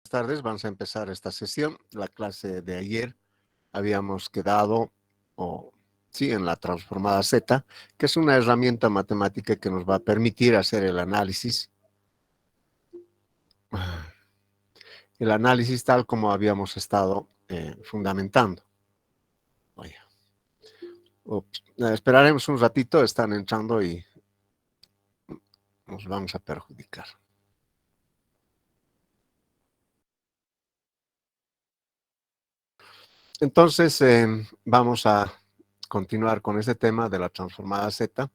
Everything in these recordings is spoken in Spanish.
tardes, vamos a empezar esta sesión. La clase de ayer habíamos quedado, en la transformada Z, que es una herramienta matemática que nos va a permitir hacer el análisis. El análisis tal como habíamos estado fundamentando. Esperaremos un ratito, están entrando y nos vamos a perjudicar. Entonces, vamos a continuar con este tema de la transformada Z.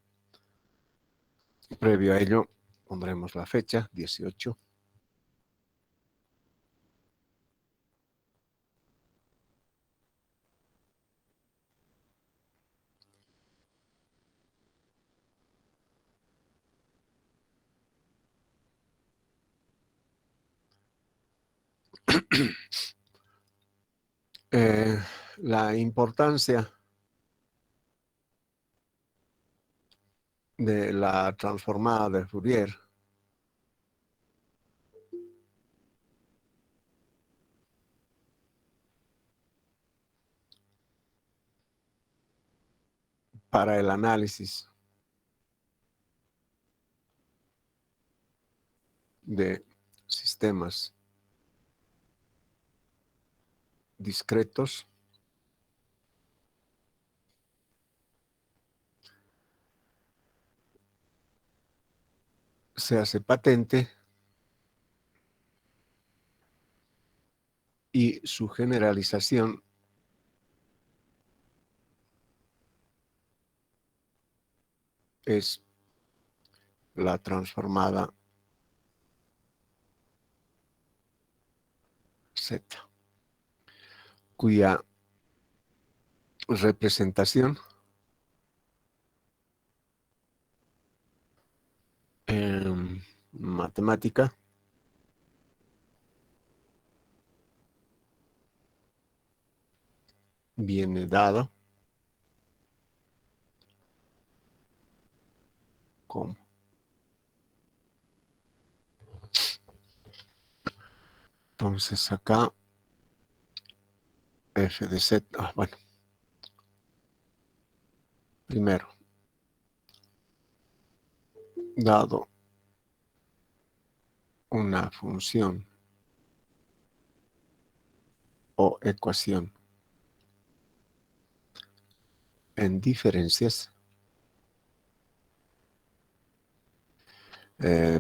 Previo a ello, pondremos la fecha, 18. La importancia de la transformada de Fourier para el análisis de sistemas discretos se hace patente y su generalización es la transformada Z, cuya representación matemática viene dado como entonces acá f de z, primero, dado una función o ecuación en diferencias,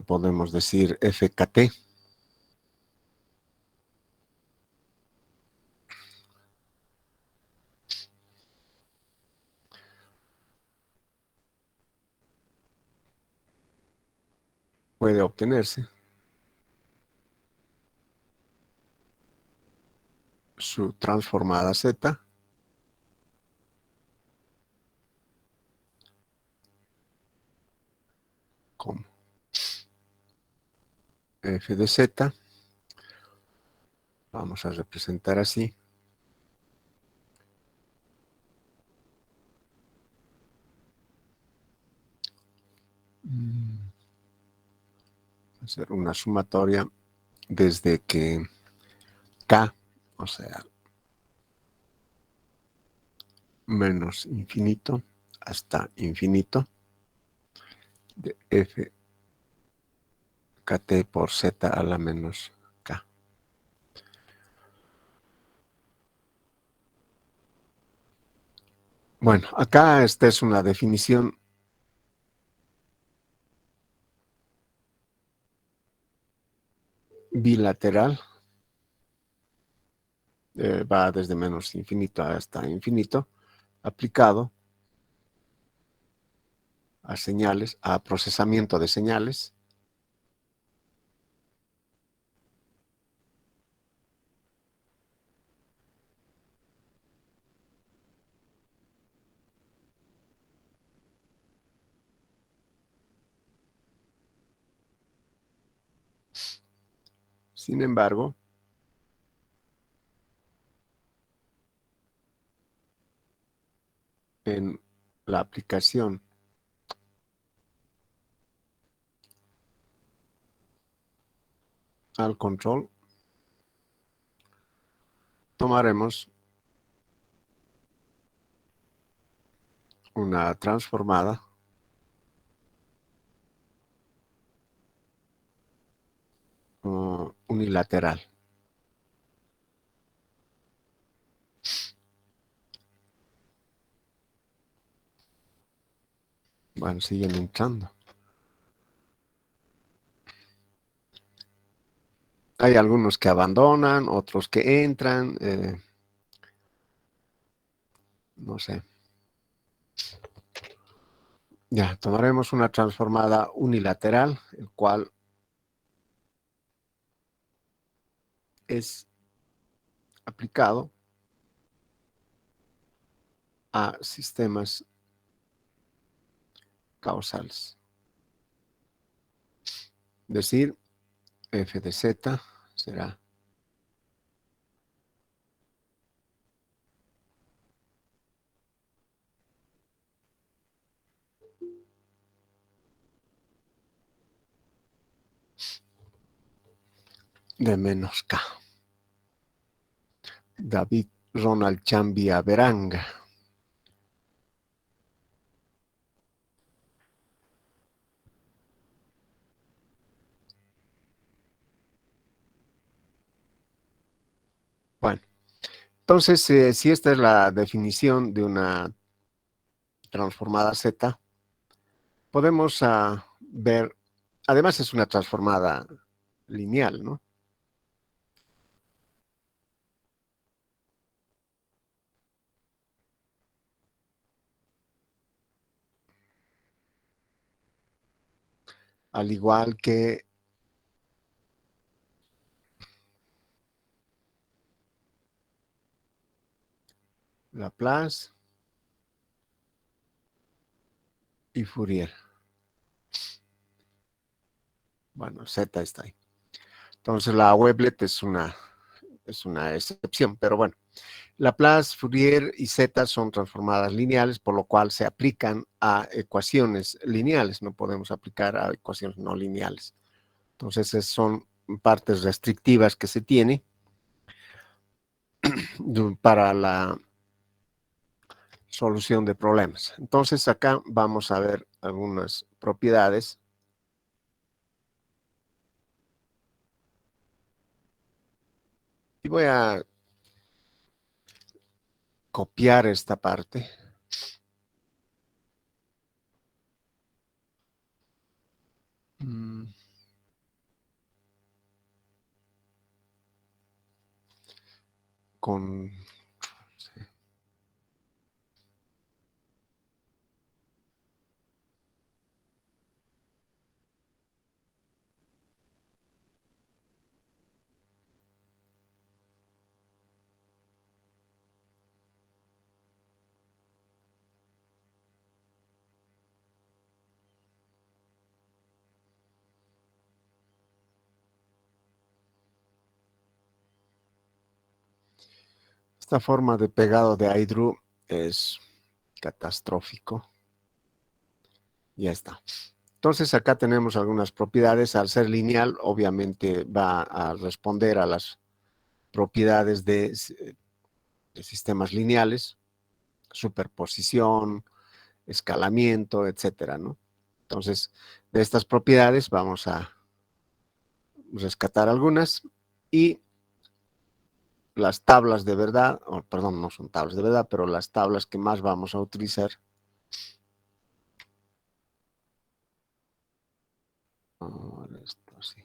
podemos decir fkt, puede obtenerse su transformada z como f de z, vamos a representar así, hacer una sumatoria desde que k, o sea, menos infinito hasta infinito, de f kt por z a la menos k. Bueno, acá esta es una definición bilateral, va desde menos infinito hasta infinito, aplicado a señales, a procesamiento de señales, sin embargo, en la aplicación al control, tomaremos una transformada unilateral. Bueno, siguen entrando. Hay algunos que abandonan, otros que entran, no sé. Ya, tomaremos una transformada unilateral, el cual es aplicado a sistemas causales. Es decir, f de z será de menos k. David Ronald Chambia Beranga. Bueno, entonces, si esta es la definición de una transformada z, podemos ver, además es una transformada lineal, ¿no? Al igual que Laplace y Fourier. Bueno, z está ahí. Entonces la Weblett es una excepción, pero bueno. Laplace, Fourier y z son transformadas lineales, por lo cual se aplican a ecuaciones lineales. No podemos aplicar a ecuaciones no lineales. Entonces, esas son partes restrictivas que se tiene para la solución de problemas. Entonces, acá vamos a ver algunas propiedades. Y voy a copiar esta parte. Con esta forma de pegado de iDrew es catastrófico. Ya está. Entonces acá tenemos algunas propiedades. Al ser lineal, obviamente va a responder a las propiedades de sistemas lineales, superposición, escalamiento, etcétera, ¿no? Entonces, de estas propiedades vamos a rescatar algunas y las tablas de verdad, perdón, no son tablas de verdad, pero las tablas que más vamos a utilizar. Esto sí.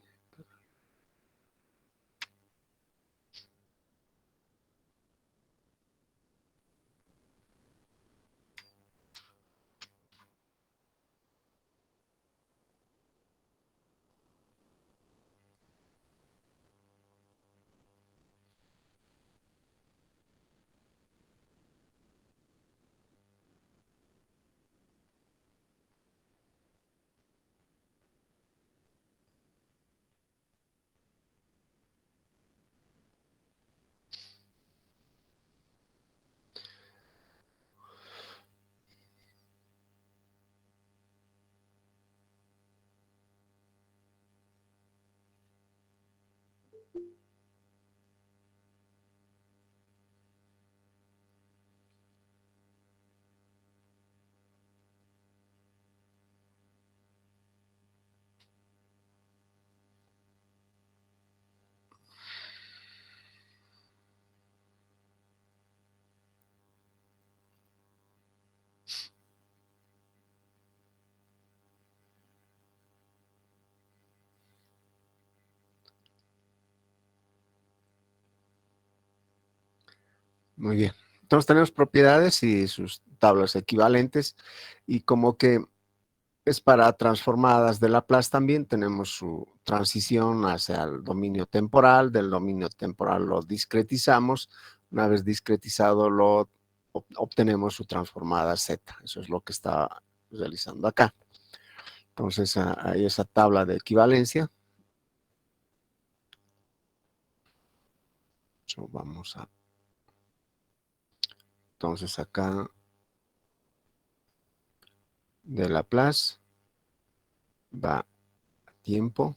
Muy bien. Entonces tenemos propiedades y sus tablas equivalentes y como que es para transformadas de Laplace también tenemos su transición hacia el dominio temporal. Del dominio temporal lo discretizamos. Una vez discretizado lo obtenemos su transformada Z. Eso es lo que está realizando acá. Entonces hay esa tabla de equivalencia. Vamos a... Entonces acá de Laplace va a tiempo.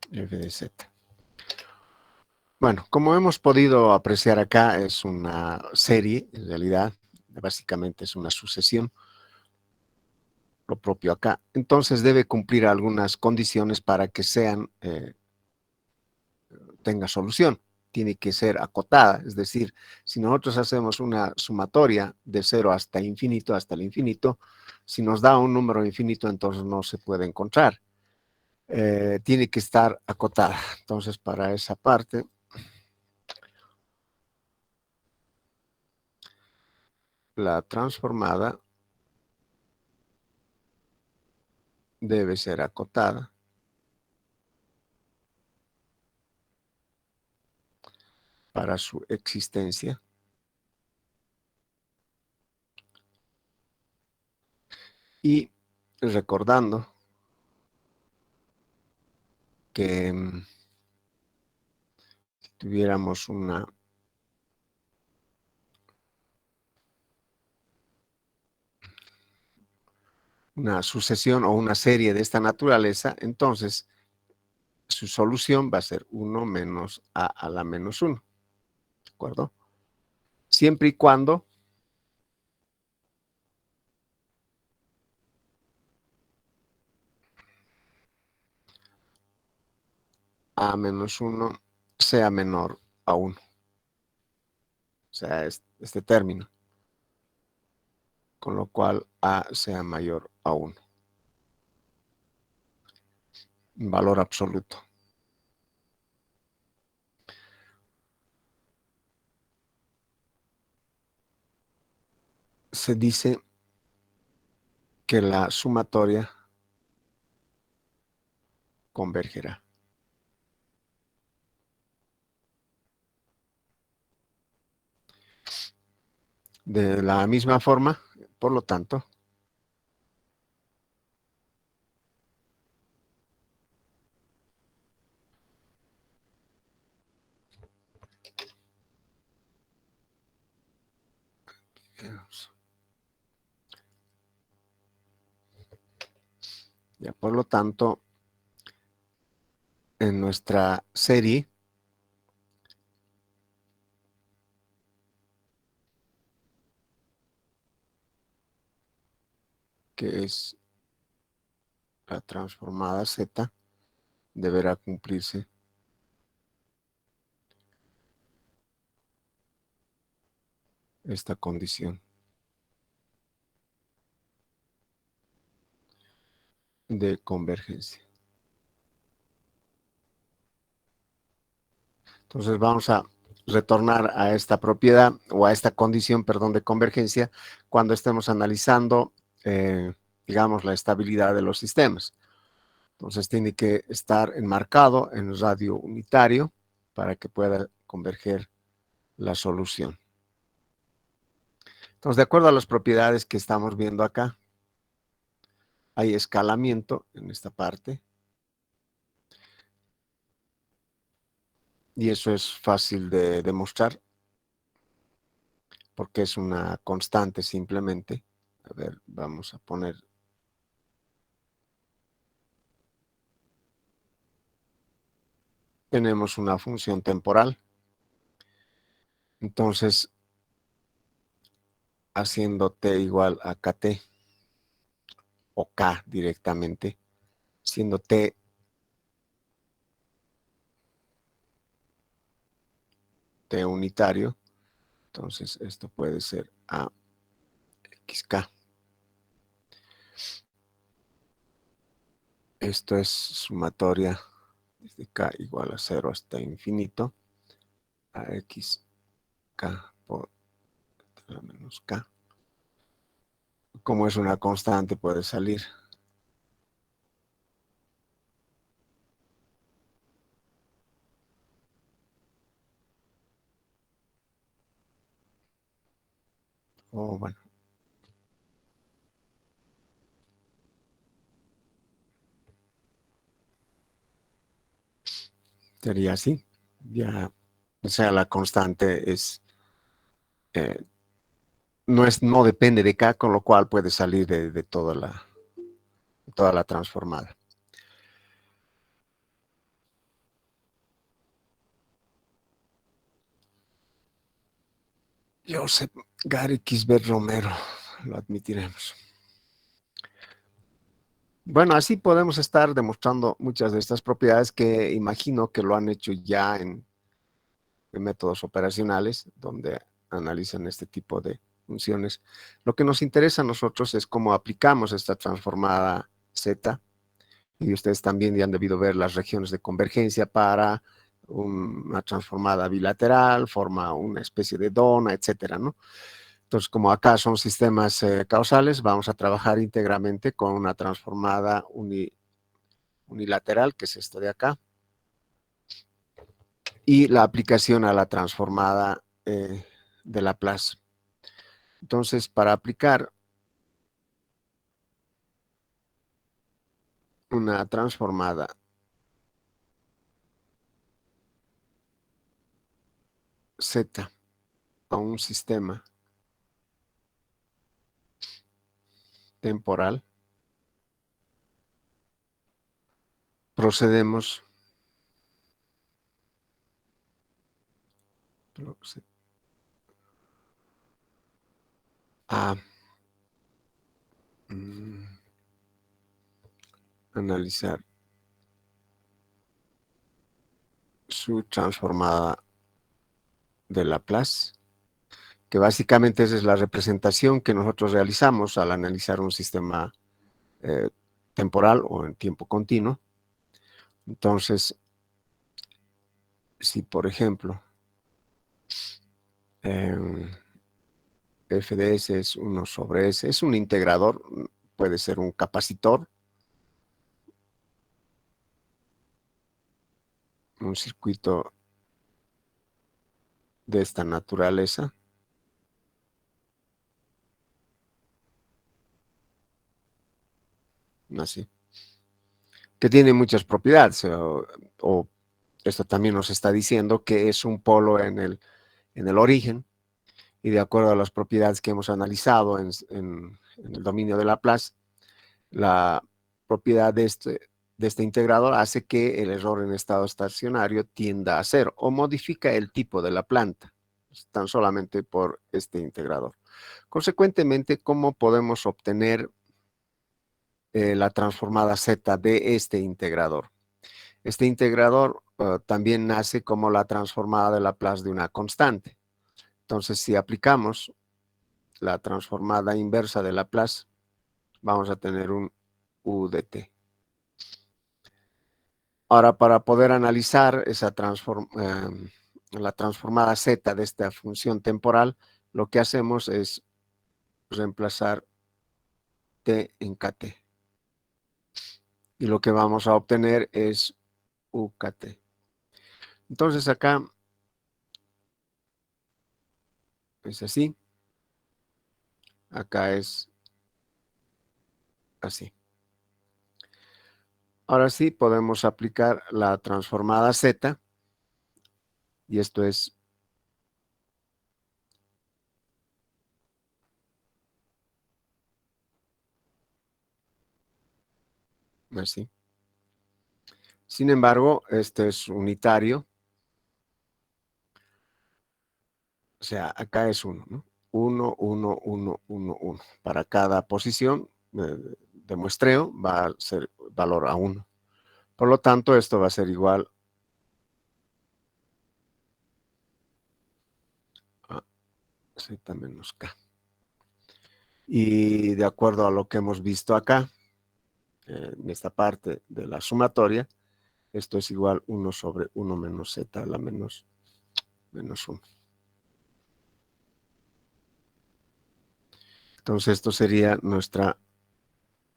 F de Z. Bueno, como hemos podido apreciar acá, es una serie, en realidad, básicamente es una sucesión, lo propio acá. Entonces debe cumplir algunas condiciones para que tenga solución. Tiene que ser acotada, es decir, si nosotros hacemos una sumatoria de 0 hasta el infinito, si nos da un número infinito, entonces no se puede encontrar. Tiene que estar acotada. Entonces, para esa parte, la transformada debe ser acotada para su existencia. Y recordando que si tuviéramos una sucesión o una serie de esta naturaleza, entonces su solución va a ser 1 menos a la menos 1, ¿de acuerdo? Siempre y cuando a menos 1 sea menor a 1, o sea, este término, con lo cual a sea mayor a 1, en valor absoluto. Se dice que la sumatoria convergerá. De la misma forma, por lo tanto, ya por lo tanto, en nuestra serie, que es la transformada Z, deberá cumplirse esta condición de convergencia. Entonces vamos a retornar a esta propiedad o a esta condición, perdón, de convergencia cuando estemos analizando, digamos, la estabilidad de los sistemas. Entonces tiene que estar enmarcado en radio unitario para que pueda converger la solución. Entonces, de acuerdo a las propiedades que estamos viendo acá, hay escalamiento en esta parte. Y eso es fácil de demostrar porque es una constante simplemente. A ver, vamos a poner. Tenemos una función temporal. Entonces, haciendo t igual a kt o k directamente, siendo t unitario. Entonces esto puede ser a xk. Esto es sumatoria desde k igual a 0 hasta infinito a xk por la menos k. Como es una constante puede salir. O bueno, sería así. Ya, o sea, la constante es, eh, no depende de k, con lo cual puede salir de toda la transformada. Joseph Gary Kisbert Romero, lo admitiremos. Bueno, así podemos estar demostrando muchas de estas propiedades que imagino que lo han hecho ya en métodos operacionales, donde analizan este tipo de funciones. Lo que nos interesa a nosotros es cómo aplicamos esta transformada Z, y ustedes también ya han debido ver las regiones de convergencia para una transformada bilateral, forma una especie de dona, etcétera, ¿no? Entonces, como acá son sistemas causales, vamos a trabajar íntegramente con una transformada unilateral, que es esta de acá, y la aplicación a la transformada de Laplace. Entonces, para aplicar una transformada Z a un sistema temporal, procedemos a analizar su transformada de Laplace, que básicamente esa es la representación que nosotros realizamos al analizar un sistema temporal o en tiempo continuo. Entonces, si por ejemplo f de s es 1 sobre s, es un integrador, puede ser un capacitor, un circuito de esta naturaleza, así, que tiene muchas propiedades, o esto también nos está diciendo que es un polo en el origen, y de acuerdo a las propiedades que hemos analizado en el dominio de Laplace, la propiedad de este integrador hace que el error en estado estacionario tienda a cero o modifica el tipo de la planta, tan solamente por este integrador. Consecuentemente, ¿cómo podemos obtener la transformada Z de este integrador? Este integrador también nace como la transformada de Laplace de una constante. Entonces, si aplicamos la transformada inversa de Laplace, vamos a tener un U de t. Ahora, para poder analizar la transformada Z de esta función temporal, lo que hacemos es reemplazar t en kt. Y lo que vamos a obtener es ukt. Entonces acá es así, acá es así. Ahora sí podemos aplicar la transformada Z, y esto es así. Sin embargo, este es unitario, o sea, acá es 1, ¿no? 1, 1, 1, 1, 1. Para cada posición de muestreo va a ser valor a 1. Por lo tanto, esto va a ser igual a Z menos K. Y de acuerdo a lo que hemos visto acá, en esta parte de la sumatoria, esto es igual 1 sobre 1 menos Z a la menos 1. Entonces, esto sería nuestra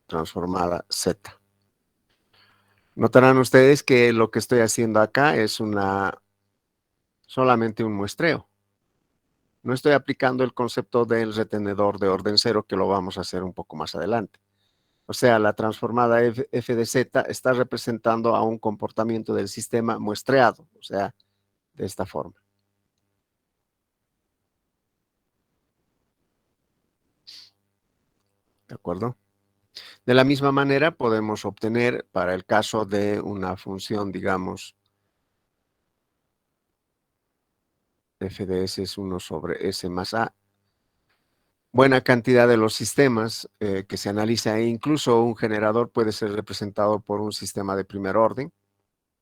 transformada Z. Notarán ustedes que lo que estoy haciendo acá es solamente un muestreo. No estoy aplicando el concepto del retenedor de orden cero, que lo vamos a hacer un poco más adelante. O sea, la transformada f de z está representando a un comportamiento del sistema muestreado, o sea, de esta forma. ¿De acuerdo? De la misma manera, podemos obtener, para el caso de una función, digamos, f de s es 1 sobre s más a, buena cantidad de los sistemas que se analiza, e incluso un generador puede ser representado por un sistema de primer orden,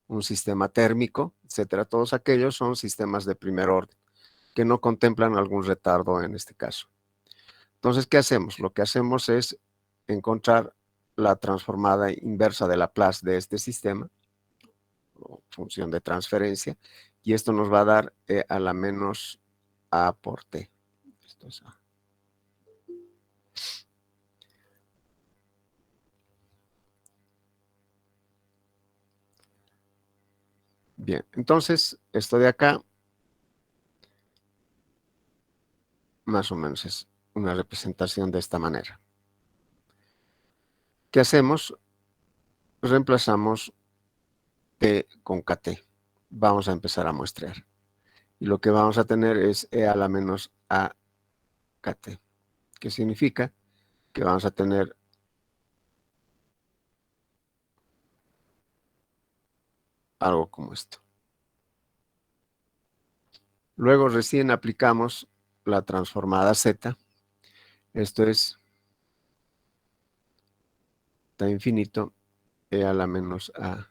un sistema térmico, etcétera. Todos aquellos son sistemas de primer orden que no contemplan algún retardo en este caso. Entonces, ¿qué hacemos? Lo que hacemos es encontrar la transformada inversa de Laplace de este sistema, o función de transferencia, y esto nos va a dar e a la menos a por t. Esto es a. Bien, entonces, esto de acá, más o menos es una representación de esta manera. ¿Qué hacemos? Reemplazamos T con KT. Vamos a empezar a muestrear. Y lo que vamos a tener es E a la menos a KT. ¿Qué significa? Que vamos a tener algo como esto. Luego recién aplicamos la transformada Z. Esto es T infinito E a la menos a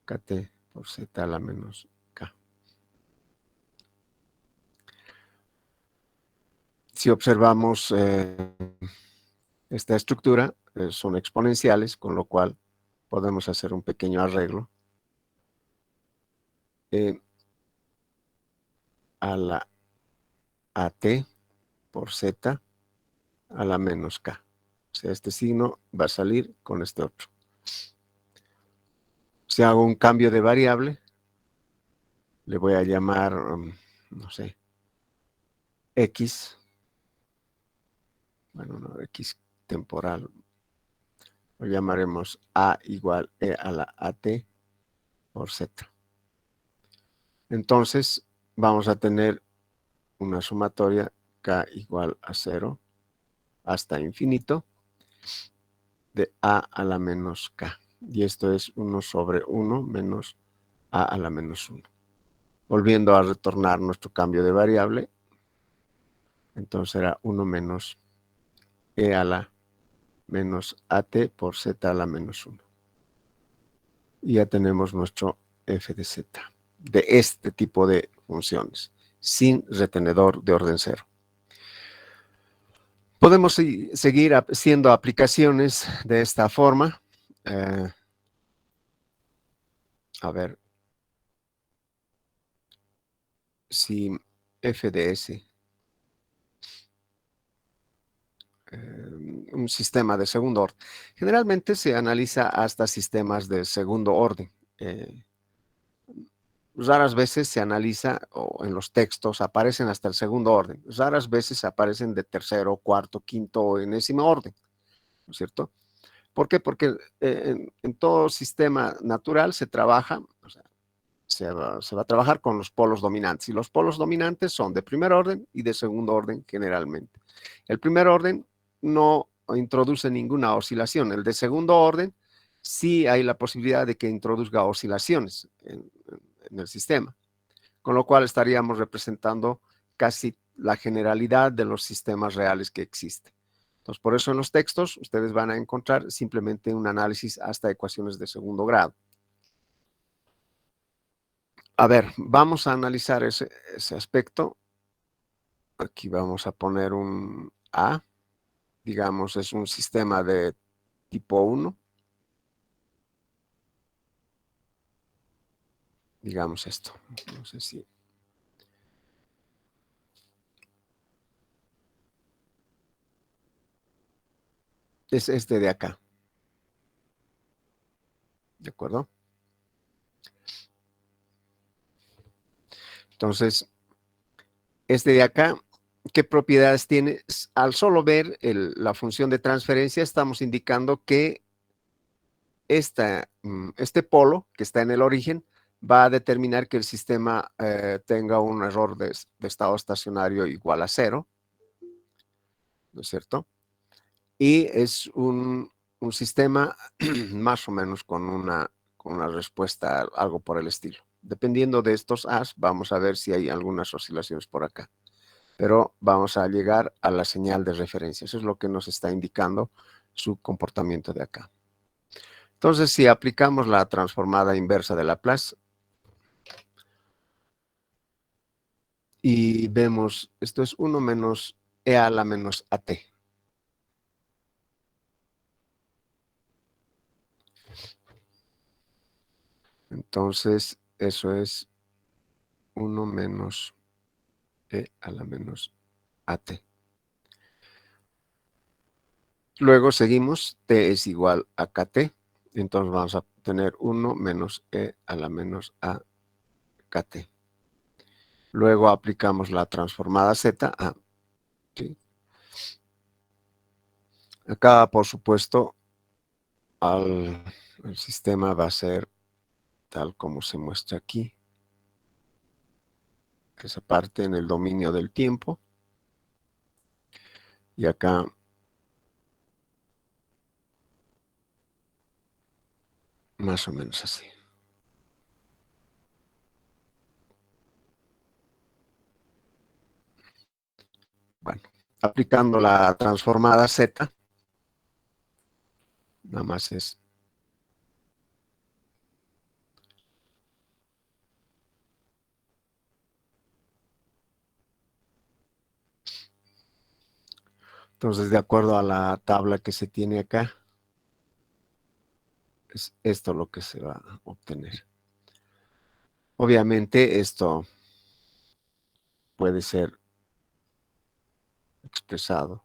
KT por Z a la menos K. Si observamos esta estructura, son exponenciales, con lo cual podemos hacer un pequeño arreglo. A la AT por Z a la menos K. O sea, este signo va a salir con este otro. Si hago un cambio de variable, le voy a llamar, no sé, X. Bueno, no, X temporal. Lo llamaremos A igual E a la AT por Z. Entonces, vamos a tener una sumatoria K igual a 0 hasta infinito de A la menos K. Y esto es 1 sobre 1 menos A la menos 1. Volviendo a retornar nuestro cambio de variable, entonces será 1 menos E a la menos AT por Z a la menos 1. Y ya tenemos nuestro f de z, de este tipo de funciones, sin retenedor de orden cero. Podemos seguir haciendo aplicaciones de esta forma. A ver, si f de s, un sistema de segundo orden, generalmente se analiza hasta sistemas de segundo orden. Raras veces se analiza, o en los textos aparecen hasta el segundo orden. Raras veces aparecen de tercero, cuarto, quinto o enésimo orden, ¿no es cierto? ¿Por qué? Porque en todo sistema natural se trabaja, o sea, se va a trabajar con los polos dominantes. Y los polos dominantes son de primer orden y de segundo orden generalmente. El primer orden no introduce ninguna oscilación. El de segundo orden sí hay la posibilidad de que introduzca oscilaciones en el sistema. Con lo cual estaríamos representando casi la generalidad de los sistemas reales que existen. Entonces, por eso en los textos ustedes van a encontrar simplemente un análisis hasta ecuaciones de segundo grado. A ver, vamos a analizar ese aspecto. Aquí vamos a poner un A. Digamos, es un sistema de tipo 1. Digamos esto. No sé si... Es este de acá. ¿De acuerdo? Entonces, este de acá, ¿qué propiedades tiene? Al solo ver la función de transferencia, estamos indicando que este polo que está en el origen va a determinar que el sistema tenga un error de estado estacionario igual a 0, ¿no es cierto? Y es un sistema más o menos con una respuesta, algo por el estilo. Dependiendo de estos A's, vamos a ver si hay algunas oscilaciones por acá. Pero vamos a llegar a la señal de referencia. Eso es lo que nos está indicando su comportamiento de acá. Entonces, si aplicamos la transformada inversa de Laplace y vemos, esto es 1 menos e a la menos at. Entonces, eso es 1 menos e a la menos at. Luego seguimos, t es igual a kt. Entonces vamos a tener 1 menos e a la menos a kt. Luego aplicamos la transformada z a... ¿sí? Acá, por supuesto, el sistema va a ser tal como se muestra aquí. Esa parte en el dominio del tiempo. Y acá más o menos así. Bueno, aplicando la transformada z, nada más es... Entonces, de acuerdo a la tabla que se tiene acá, es esto lo que se va a obtener. Obviamente, esto puede ser expresado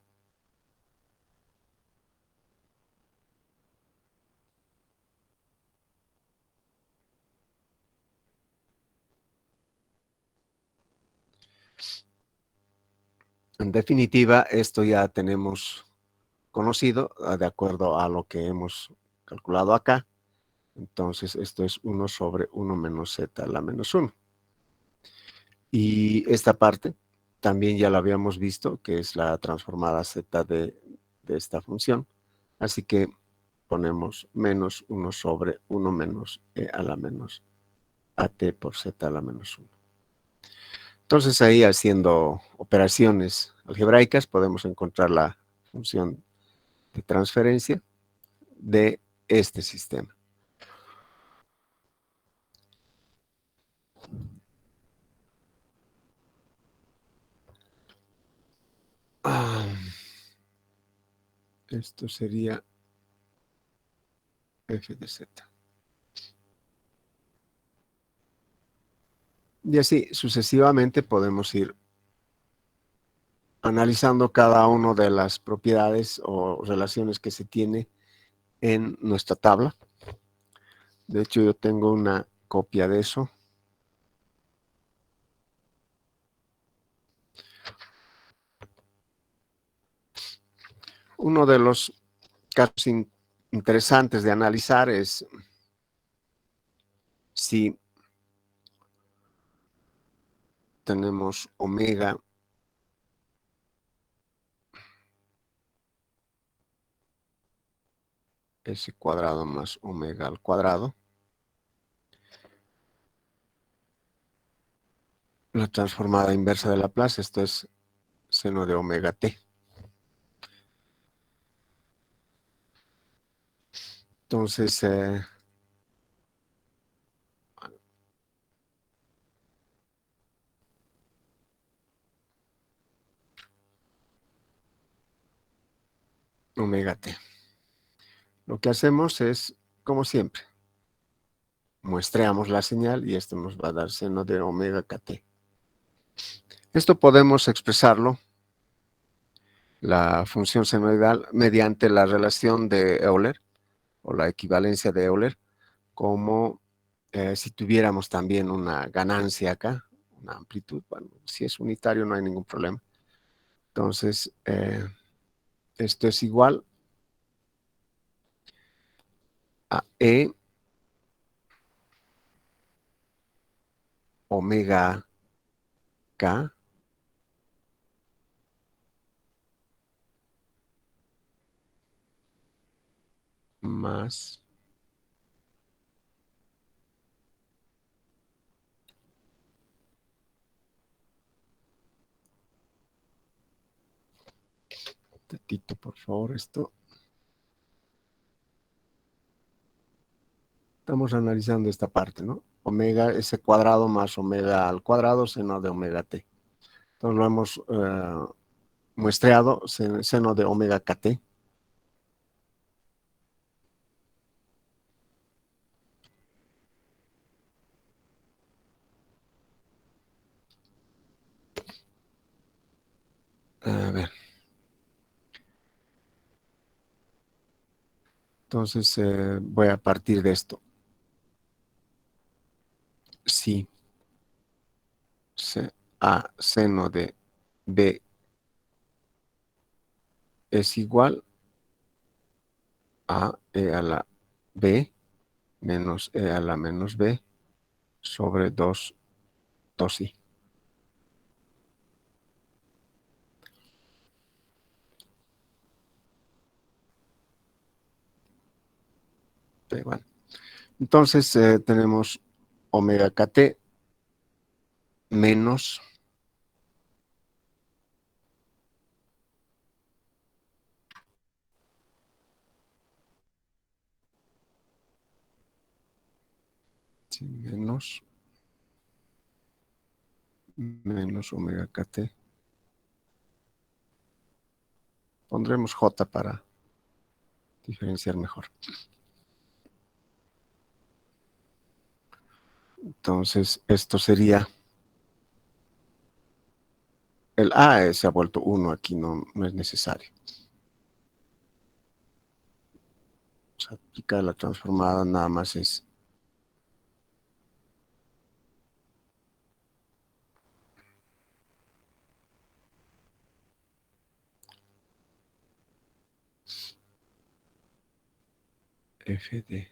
en definitiva. Esto ya tenemos conocido de acuerdo a lo que hemos calculado acá. Entonces, esto es 1 sobre 1 menos z a la menos 1. Y esta parte también ya la habíamos visto, que es la transformada z de esta función. Así que ponemos menos 1 sobre 1 menos e a la menos at por z a la menos 1. Entonces ahí, haciendo operaciones algebraicas, podemos encontrar la función de transferencia de este sistema. Esto sería f de z. Y así sucesivamente podemos ir analizando cada una de las propiedades o relaciones que se tiene en nuestra tabla. De hecho, yo tengo una copia de eso. Uno de los casos interesantes de analizar es si tenemos omega s cuadrado más omega al cuadrado. La transformada inversa de Laplace, esto es seno de omega t. Entonces, omega t. Lo que hacemos es, como siempre, muestreamos la señal y esto nos va a dar seno de omega kt. Esto podemos expresarlo, la función senoidal, mediante la relación de Euler o la equivalencia de Euler, como si tuviéramos también una ganancia acá, una amplitud. Bueno, si es unitario no hay ningún problema. Entonces, esto es igual a E omega K más tantito, por favor, esto. Estamos analizando esta parte, ¿no? Omega S cuadrado más omega al cuadrado, seno de omega t. Entonces lo hemos muestreado, seno de omega kt. A ver. Entonces voy a partir de esto. Si A seno de B es igual a E a la B menos E a la menos B sobre 2i. Da igual. Entonces tenemos omega kt menos menos omega kt. Pondremos J para diferenciar mejor. Entonces, esto sería, el A se ha vuelto 1 aquí, no es necesario. O sea, aplicar la transformada nada más es f de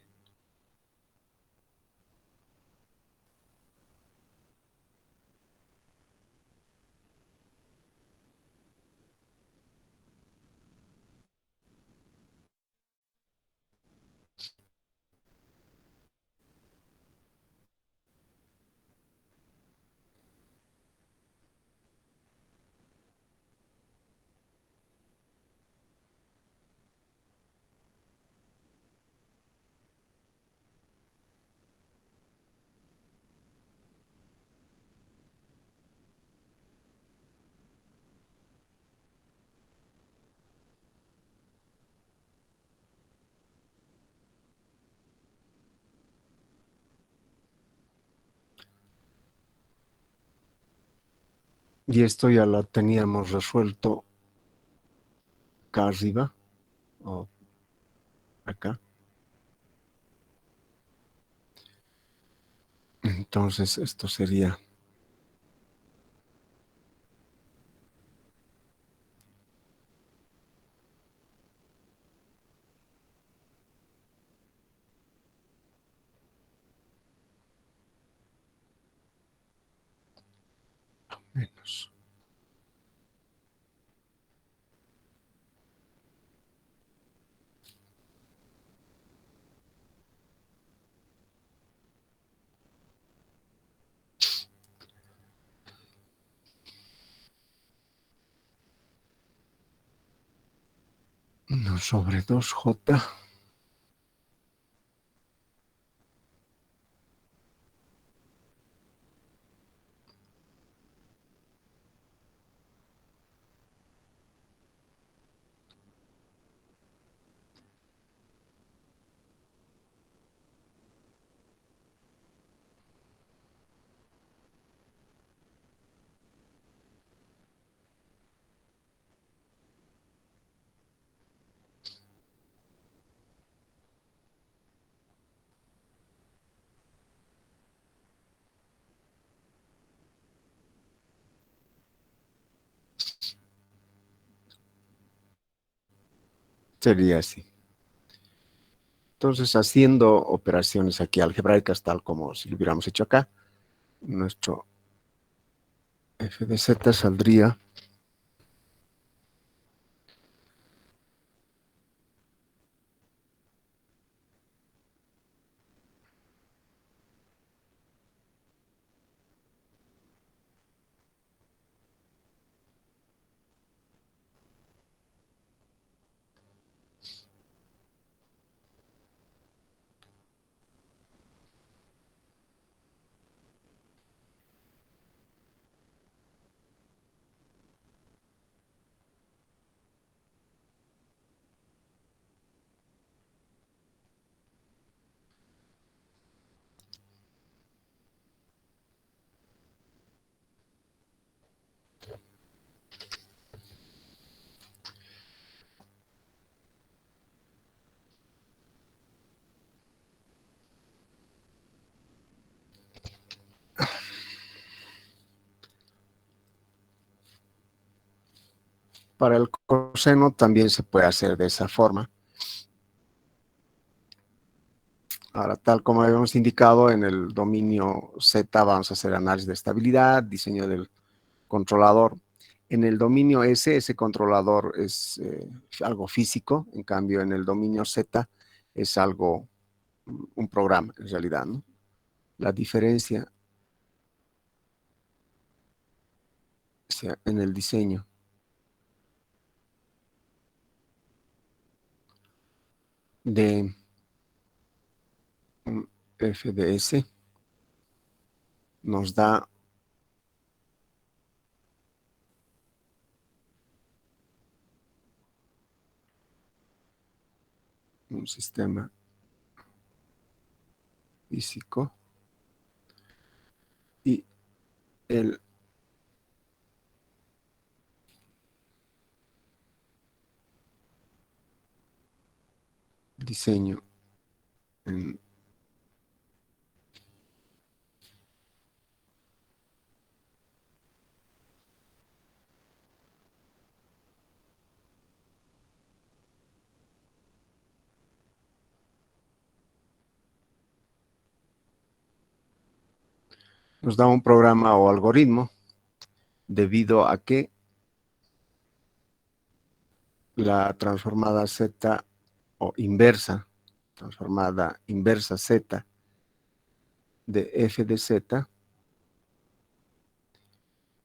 y esto ya lo teníamos resuelto acá arriba o acá. Entonces, esto sería menos. 1 sobre 2J. Sería así. Entonces, haciendo operaciones aquí algebraicas, tal como si lo hubiéramos hecho acá, nuestro f de z saldría para el coseno, también se puede hacer de esa forma. Ahora, tal como habíamos indicado, en el dominio Z vamos a hacer análisis de estabilidad, diseño del controlador. En el dominio S, ese controlador es algo físico, en cambio en el dominio Z es algo, un programa en realidad, ¿no? La diferencia sea en el diseño de un FDS nos da un sistema físico y el diseño en, nos da un programa o algoritmo debido a que la transformada Z o inversa, transformada inversa Z de f de z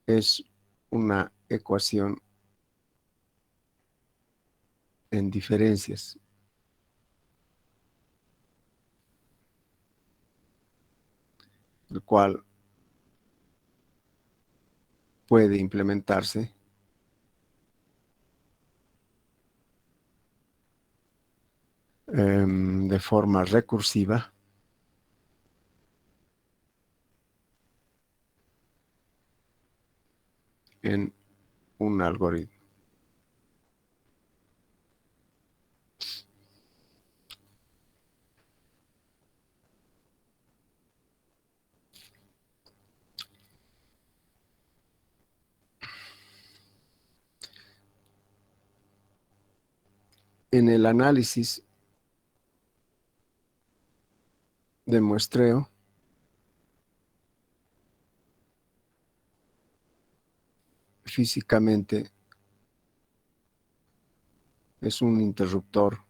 es una ecuación en diferencias, el cual puede implementarse de forma recursiva en un algoritmo. En el análisis de muestreo, físicamente es un interruptor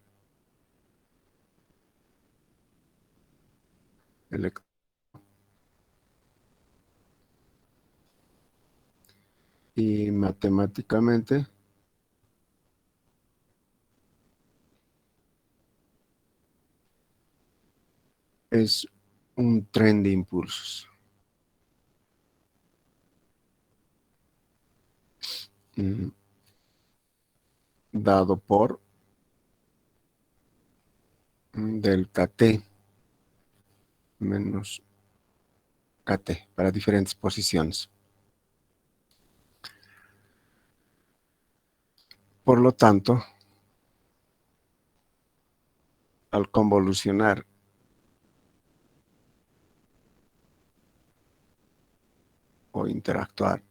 electrónico y matemáticamente es un tren de impulsos. Dado por delta t menos kt para diferentes posiciones. Por lo tanto, al convolucionar o interactuar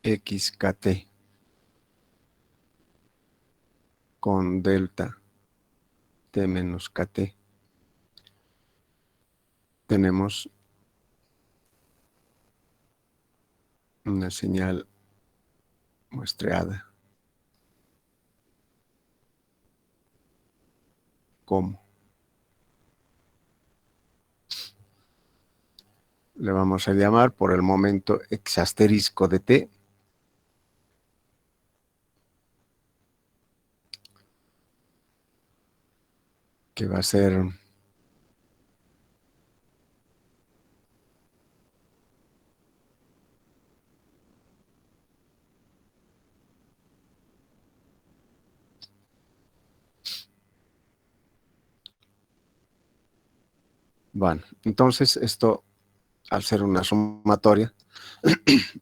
xkt con delta t menos kt, tenemos una señal muestreada como le vamos a llamar por el momento x asterisco de t, que va a ser bueno. Entonces esto, al ser una sumatoria,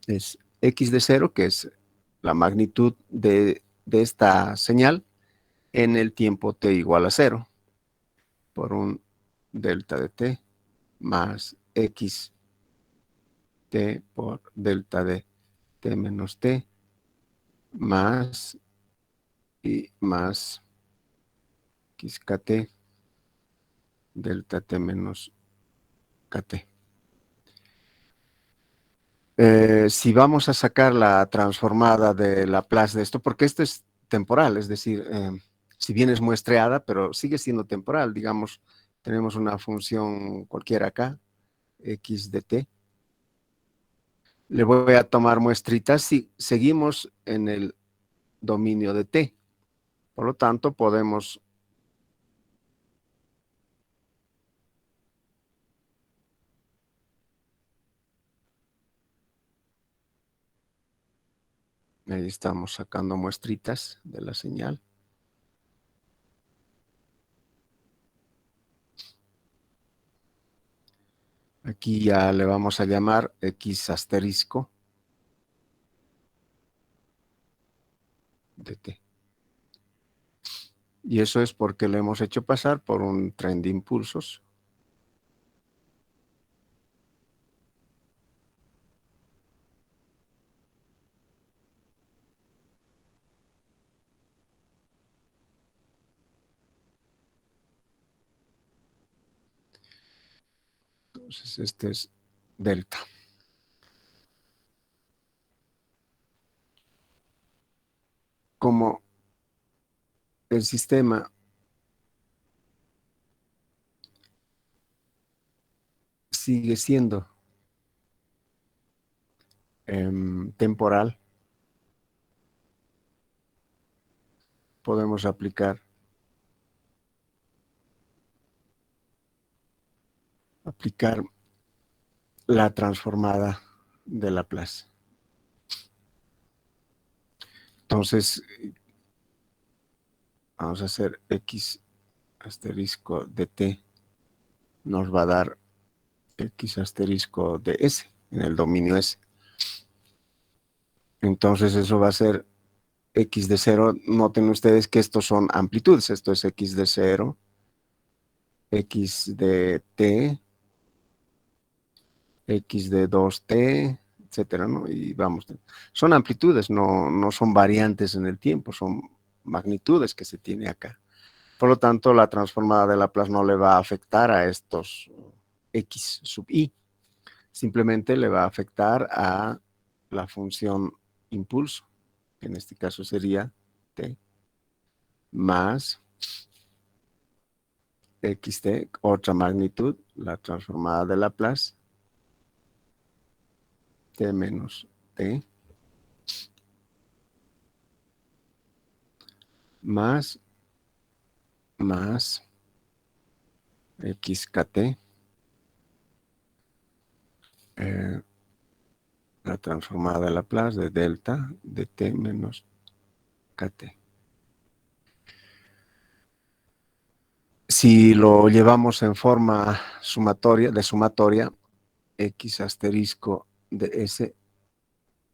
es x de 0, que es la magnitud de esta señal en el tiempo t igual a 0, por un delta de t más x t por delta de t menos t más y más xkt delta t menos kt. Si vamos a sacar la transformada de Laplace de esto, porque esto es temporal, es decir, si bien es muestreada, pero sigue siendo temporal, digamos, tenemos una función cualquiera acá, x de t. Le voy a tomar muestritas si seguimos en el dominio de t. Por lo tanto, podemos ahí estamos sacando muestritas de la señal. Aquí ya le vamos a llamar x asterisco de t. Y eso es porque lo hemos hecho pasar por un tren de impulsos. Entonces, este es delta. Como el sistema sigue siendo temporal, podemos aplicar la transformada de Laplace. Entonces, vamos a hacer x asterisco de t, nos va a dar x asterisco de s, en el dominio s. Entonces, eso va a ser x de 0. Noten ustedes que estos son amplitudes. Esto es x de 0, x de t, x de 2t, etcétera, ¿no? Y vamos, son amplitudes, no son variantes en el tiempo, son magnitudes que se tiene acá. Por lo tanto, la transformada de Laplace no le va a afectar a estos x sub i, simplemente le va a afectar a la función impulso, que en este caso sería t, más xt, otra magnitud, la transformada de Laplace, t menos t, más más xkt, la transformada de Laplace de delta de t menos kt. Si lo llevamos en forma sumatoria, de sumatoria, x asterisco de s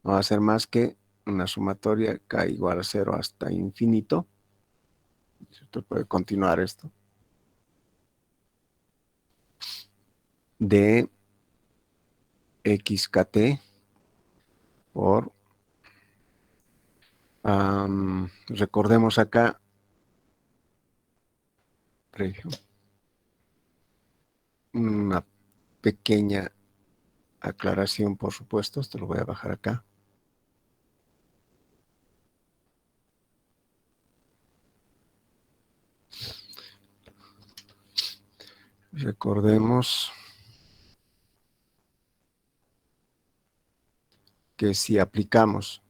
no va a ser más que una sumatoria k igual a 0 hasta infinito. Usted puede continuar esto. De xkt por, recordemos acá, una pequeña aclaración, por supuesto, esto lo voy a bajar acá. Recordemos que si aplicamos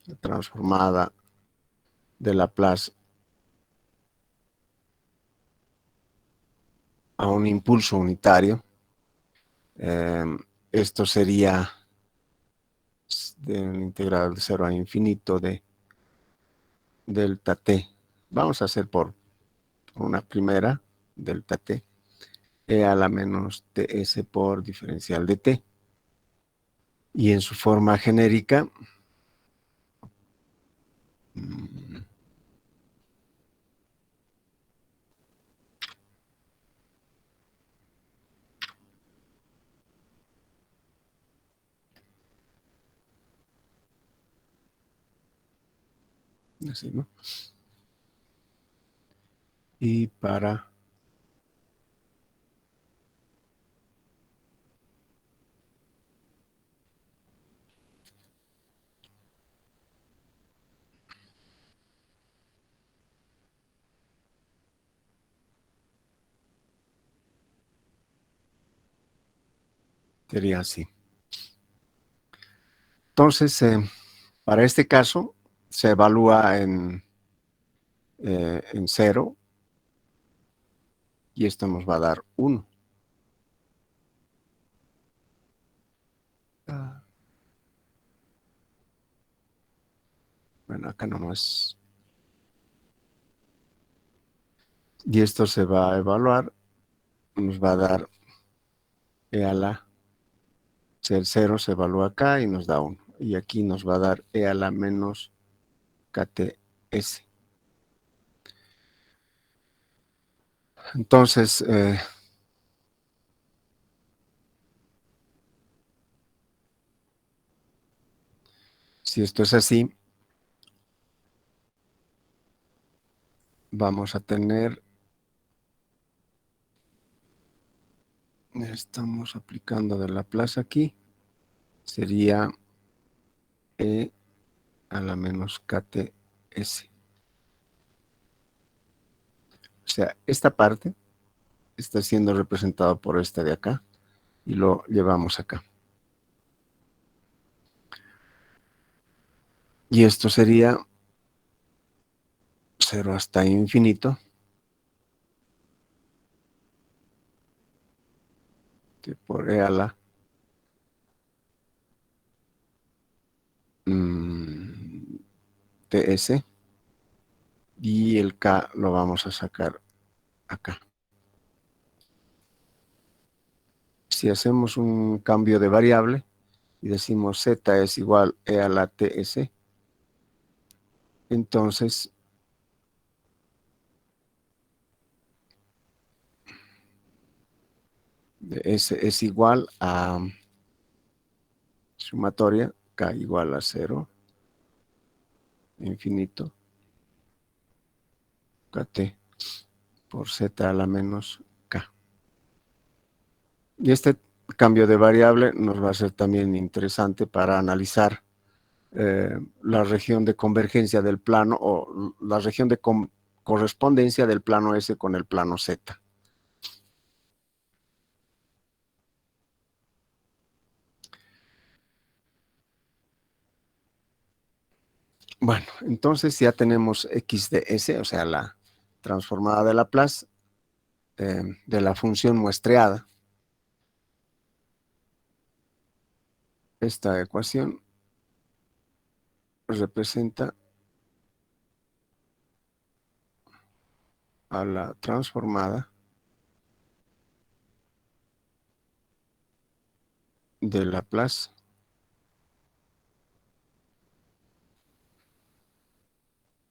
la transformada de Laplace a un impulso unitario, esto sería del integral de 0 a infinito de delta t. Vamos a hacer por una primera, delta t, e a la menos ts por diferencial de t. Y en su forma genérica, así, ¿no? Y para sería así. Entonces, para este caso, se evalúa en 0 y esto nos va a dar 1. Bueno, acá nomás. Y esto se va a evaluar, nos va a dar e a la, el 0 se evalúa acá y nos da 1. Y aquí nos va a dar e a la menos kts. Entonces, si esto es así, vamos a tener, estamos aplicando de Laplace aquí, sería e a la menos kts. O sea, esta parte está siendo representado por esta de acá y lo llevamos acá. Y esto sería 0 hasta infinito por e a la ts y el k lo vamos a sacar acá. Si hacemos un cambio de variable y decimos z es igual e a la ts, entonces s es igual a sumatoria k igual a 0, infinito, kt por z a la menos k. Y este cambio de variable nos va a ser también interesante para analizar la región de convergencia del plano o la región de correspondencia del plano S con el plano Z. Bueno, entonces ya tenemos x de s, o sea, la transformada de Laplace de la función muestreada. Esta ecuación representa a la transformada de Laplace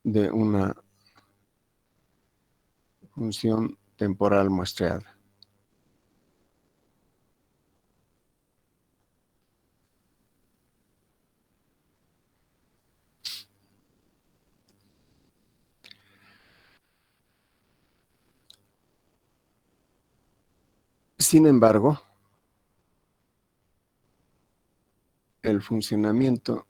de una función temporal muestreada. Sin embargo, el funcionamiento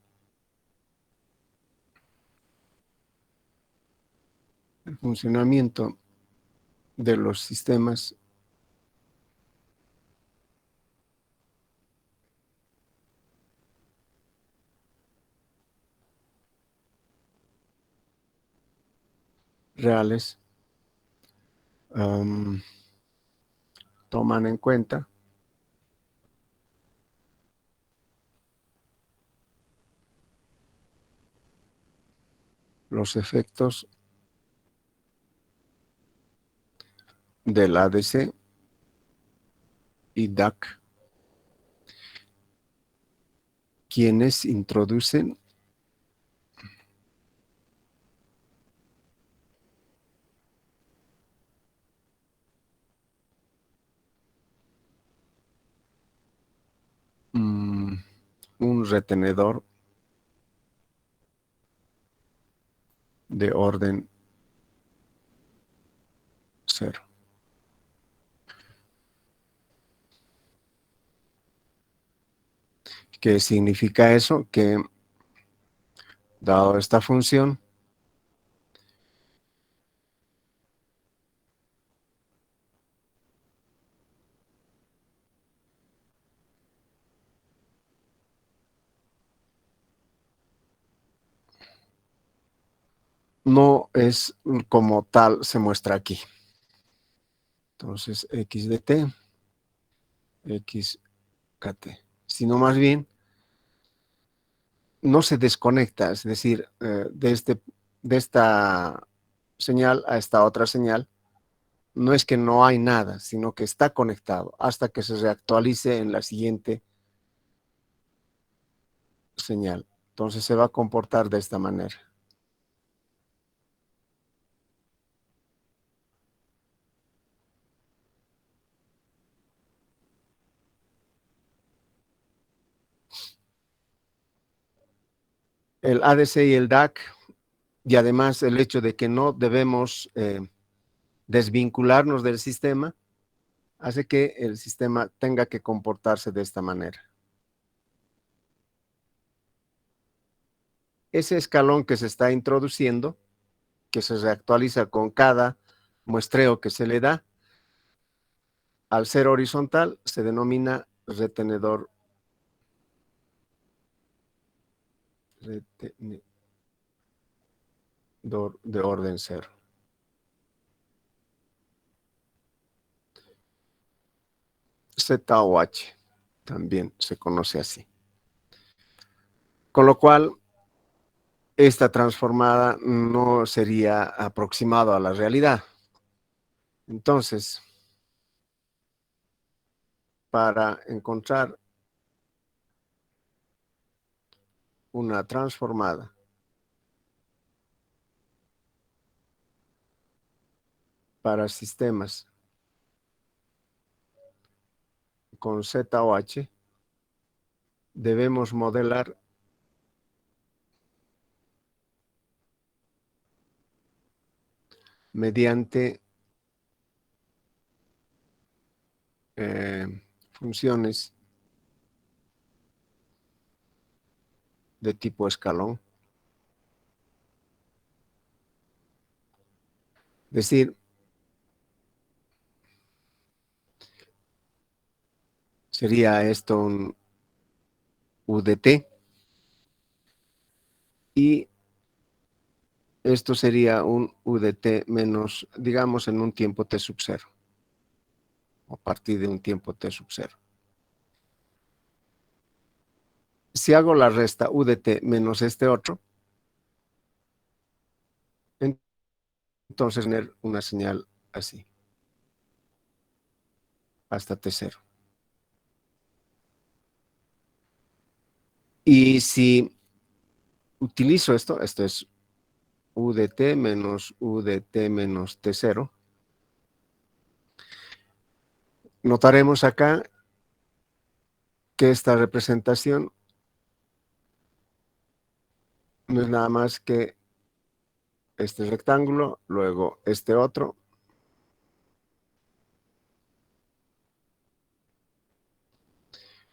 de los sistemas reales toman en cuenta los efectos del ADC y DAC, quienes introducen un retenedor de orden cero. ¿Qué significa eso? Que dado esta función, no es como tal se muestra aquí. Entonces, x de t, x kt, sino más bien no se desconecta, es decir, de esta señal a esta otra señal, no es que no hay nada, sino que está conectado hasta que se reactualice en la siguiente señal. Entonces se va a comportar de esta manera. El ADC y el DAC, y además el hecho de que no debemos desvincularnos del sistema, hace que el sistema tenga que comportarse de esta manera. Ese escalón que se está introduciendo, que se reactualiza con cada muestreo que se le da, al ser horizontal, se denomina retenedor de orden cero. Z o H también se conoce así. Con lo cual, esta transformada no sería aproximado a la realidad. Entonces, para encontrar una transformada para sistemas con Z o H, debemos modelar mediante funciones de tipo escalón. Es decir, sería esto un UDT y Esto sería un u de t menos, digamos, en un tiempo t sub 0, o a partir de un tiempo t sub 0. Si hago la resta u de t menos este otro, entonces tener una señal así, hasta t0. Y si utilizo esto es u de t menos u de t menos t0, notaremos acá que esta representación no es nada más que este rectángulo, luego este otro,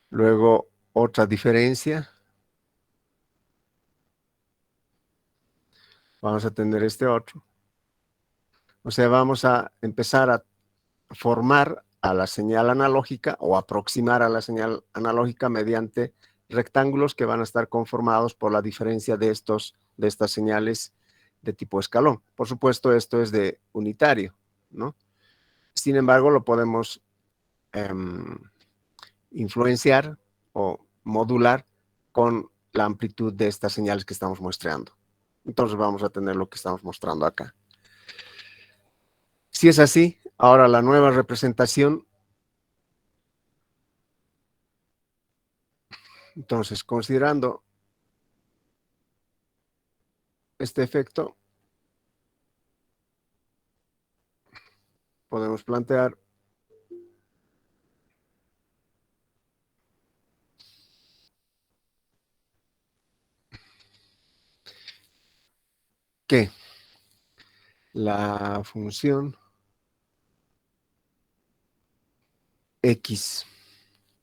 luego otra diferencia, vamos a tener este otro. O sea, vamos a empezar a formar a la señal analógica o aproximar a la señal analógica mediante rectángulos que van a estar conformados por la diferencia de estas señales de tipo escalón. Por supuesto, esto es de unitario, ¿no? Sin embargo, lo podemos influenciar o modular con la amplitud de estas señales que estamos muestreando. Entonces vamos a tener lo que estamos mostrando acá. Si es así, ahora la nueva representación, entonces considerando este efecto, podemos plantear que la función x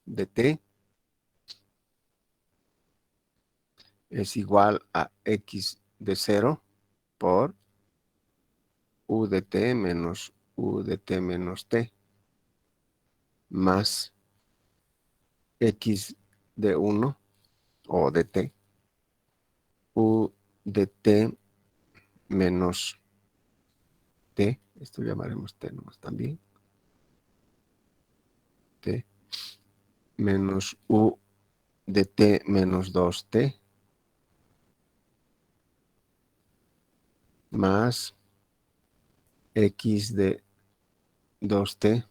de t es igual a x de 0 por u de t menos u de t menos t más x de 1 o de t, u de t menos t, esto llamaremos t nomás también, t menos u de t menos 2t más x de 2t,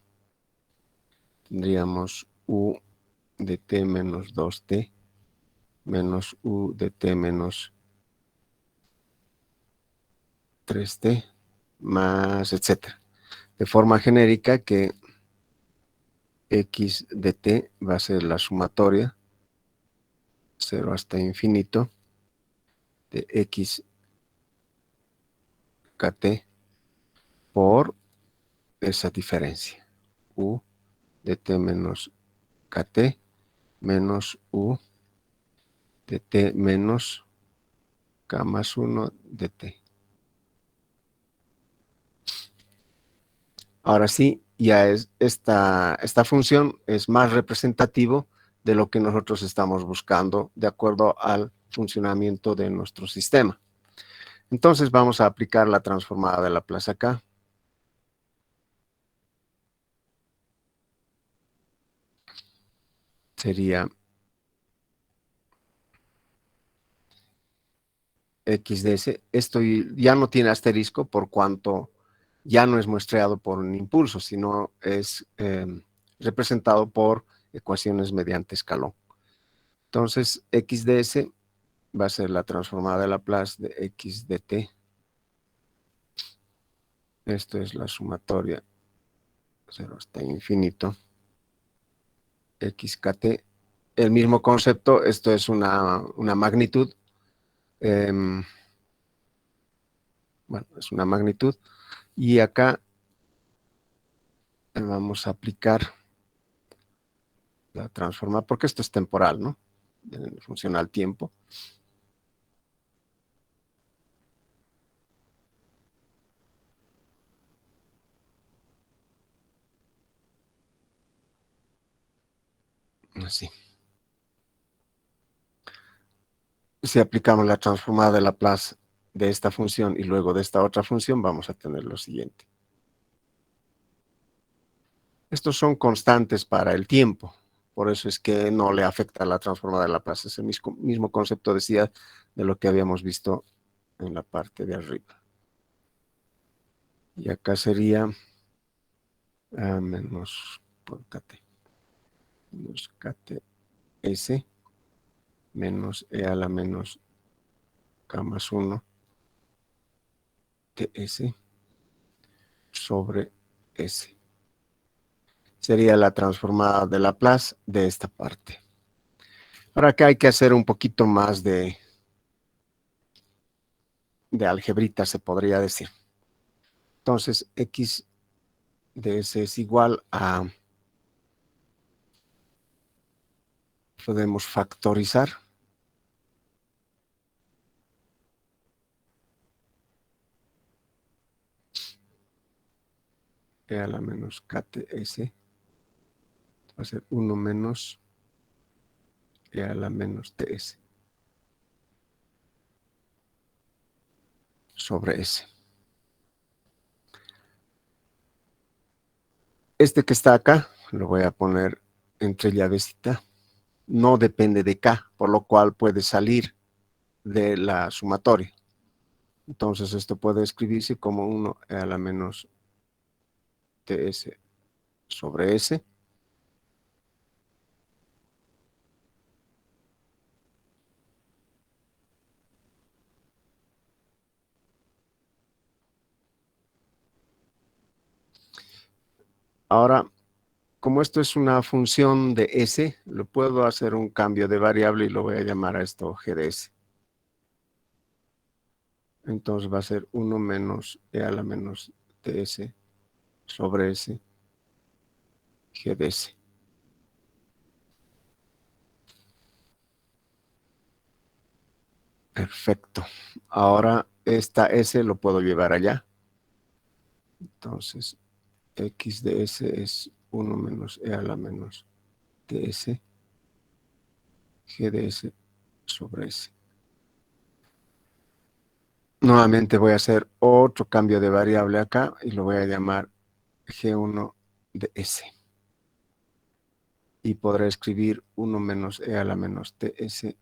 tendríamos u de t menos 2t menos u de t menos 3t más etcétera. De forma genérica que x de t va a ser la sumatoria 0 hasta infinito de x kt por esa diferencia, u de t menos kt menos u de t menos k más 1 de t. Ahora sí, ya es esta función es más representativo de lo que nosotros estamos buscando de acuerdo al funcionamiento de nuestro sistema. Entonces vamos a aplicar la transformada de Laplace acá. Sería x de s. Esto ya no tiene asterisco por cuanto ya no es muestreado por un impulso, sino es representado por ecuaciones mediante escalón. Entonces, x de s va a ser la transformada de Laplace de x de t. Esto es la sumatoria 0 hasta infinito. xkt. El mismo concepto, esto es una magnitud. Bueno, es una magnitud. Y acá vamos a aplicar la transforma, porque esto es temporal, ¿no? Funciona al tiempo. Así. Si aplicamos la transformada de Laplace de esta función y luego de esta otra función, vamos a tener lo siguiente. Estos son constantes para el tiempo, por eso es que no le afecta a la transformada de Laplace. Es el mismo concepto, decía, de lo que habíamos visto en la parte de arriba. Y acá sería menos por kt, menos kts menos e a la menos k más 1 ts sobre s. Sería la transformada de Laplace de esta parte. Ahora acá hay que hacer un poquito más de algebrita, se podría decir. Entonces, x de s es igual a, podemos factorizar e a la menos kts, va a ser 1 menos e a la menos ts sobre s. Este que está acá, lo voy a poner entre llavecita, no depende de k, por lo cual puede salir de la sumatoria. Entonces esto puede escribirse como 1 e a la menos ts sobre s. Ahora, como esto es una función de s, lo puedo hacer un cambio de variable y lo voy a llamar a esto g de s. Entonces va a ser 1 menos e a la menos ts sobre s g de s. Perfecto. Ahora esta s lo puedo llevar allá. Entonces x de s es 1 menos e a la menos ts g de s sobre s. Nuevamente voy a hacer otro cambio de variable acá y lo voy a llamar g1 de s. Y podré escribir 1 menos e a la menos ts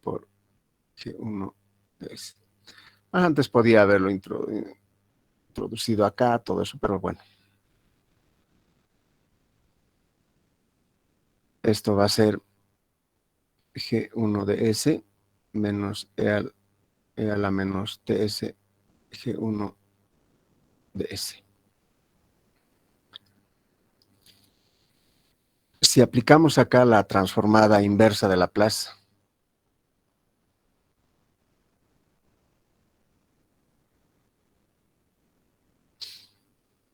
por g1 de s. Antes podía haberlo introducido acá, todo eso, pero bueno. Esto va a ser g1 de s menos e a la menos ts g1 de s. Si aplicamos acá la transformada inversa de Laplace,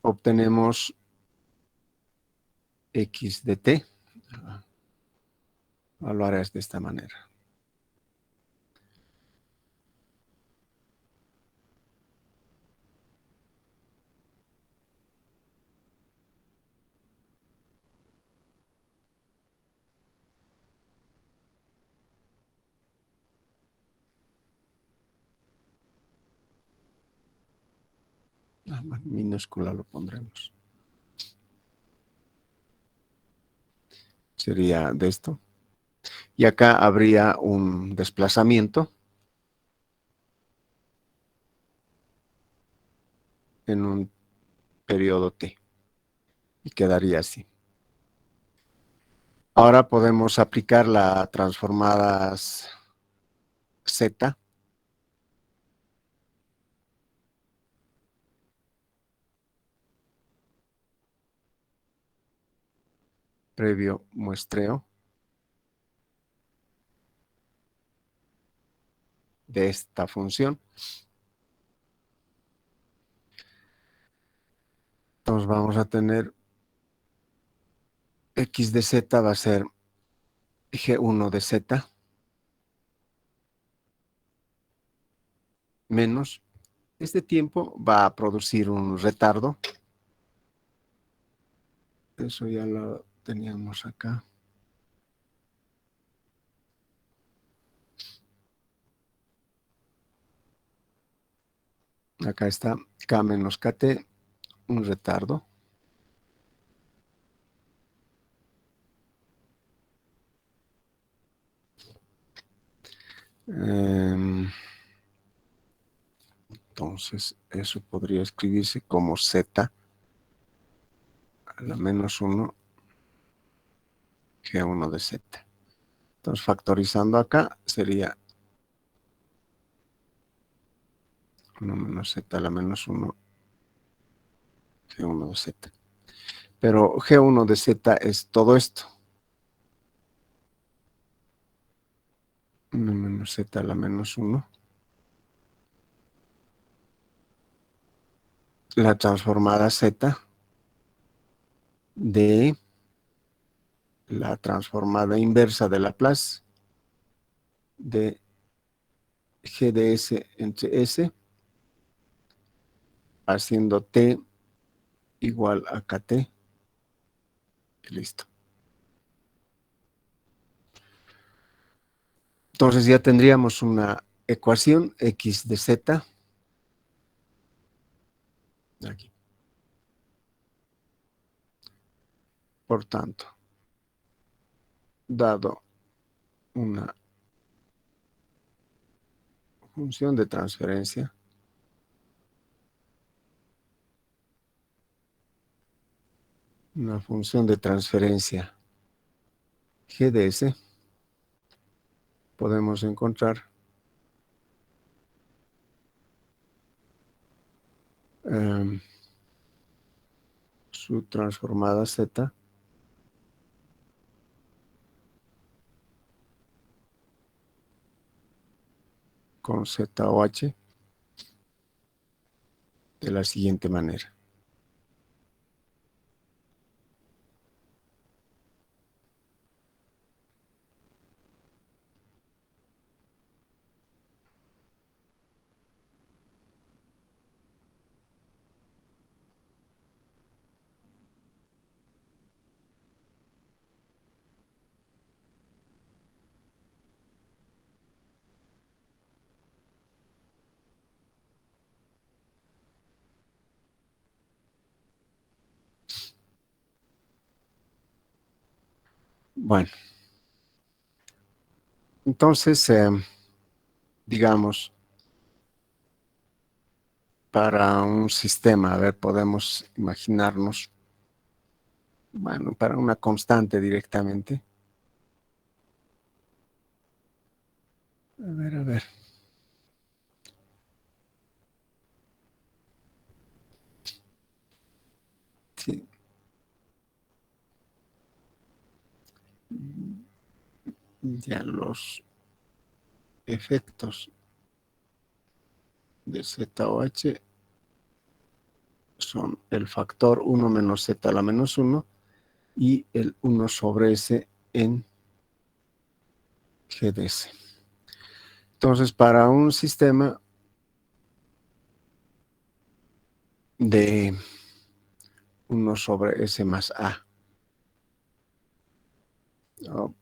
obtenemos x de t. Lo harás de esta manera. Minúscula lo pondremos. Sería de esto. Y acá habría un desplazamiento en un periodo t. Y quedaría así. Ahora podemos aplicar la transformadas z previo muestreo de esta función. Entonces vamos a tener x de z va a ser g1 de z menos. Este tiempo va a producir un retardo. Eso ya lo teníamos acá. Acá está K menos KT, un retardo. Entonces, eso podría escribirse como Z a la menos 1, G1 de Z. Entonces, factorizando acá, sería 1 menos Z a la menos 1, G1 de Z. Pero G1 de Z es todo esto. 1 menos Z a la menos 1. La transformada Z de la transformada inversa de Laplace de G de S entre S, haciendo T igual a KT. Y listo. Entonces ya tendríamos una ecuación X de Z aquí. Por tanto, dado una función de transferencia, G de S, podemos encontrar su transformada Z con Z o H de la siguiente manera. Bueno, entonces, digamos, para un sistema, a ver, podemos imaginarnos, bueno, para una constante directamente. A ver. Sí. Ya los efectos de Z o H son el factor 1 menos Z a la menos 1 y el 1 sobre S en G de S. Entonces, para un sistema de 1 sobre S más A, o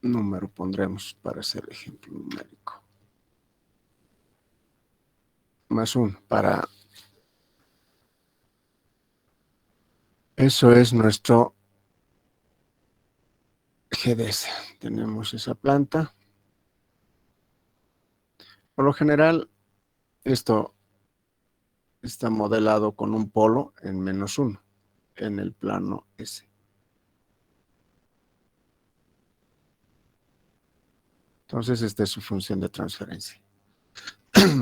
número pondremos para hacer ejemplo numérico, más 1, para eso es nuestro G de S. Tenemos esa planta. Por lo general, esto está modelado con un polo en menos 1 en el plano S. Entonces, esta es su función de transferencia.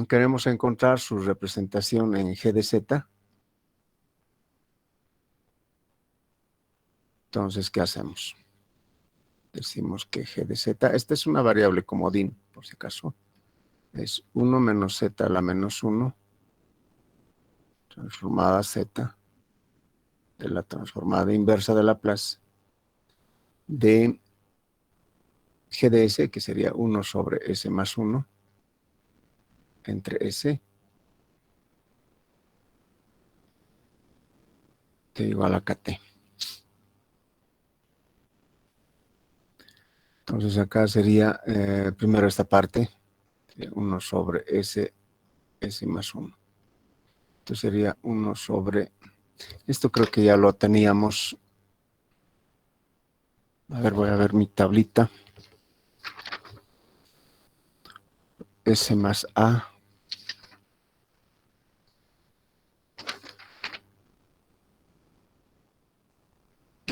Queremos encontrar su representación en G de Z. Entonces, ¿qué hacemos? Decimos que G de Z, esta es una variable comodín, por si acaso, es 1 menos Z a la menos 1, transformada Z, de la transformada inversa de Laplace, de G de S, que sería 1 sobre S más 1, entre S, T igual a KT. Entonces acá sería primero esta parte, 1 sobre S, S más 1. Esto sería 1 sobre... Esto creo que ya lo teníamos. A ver, voy a ver mi tablita. S más A.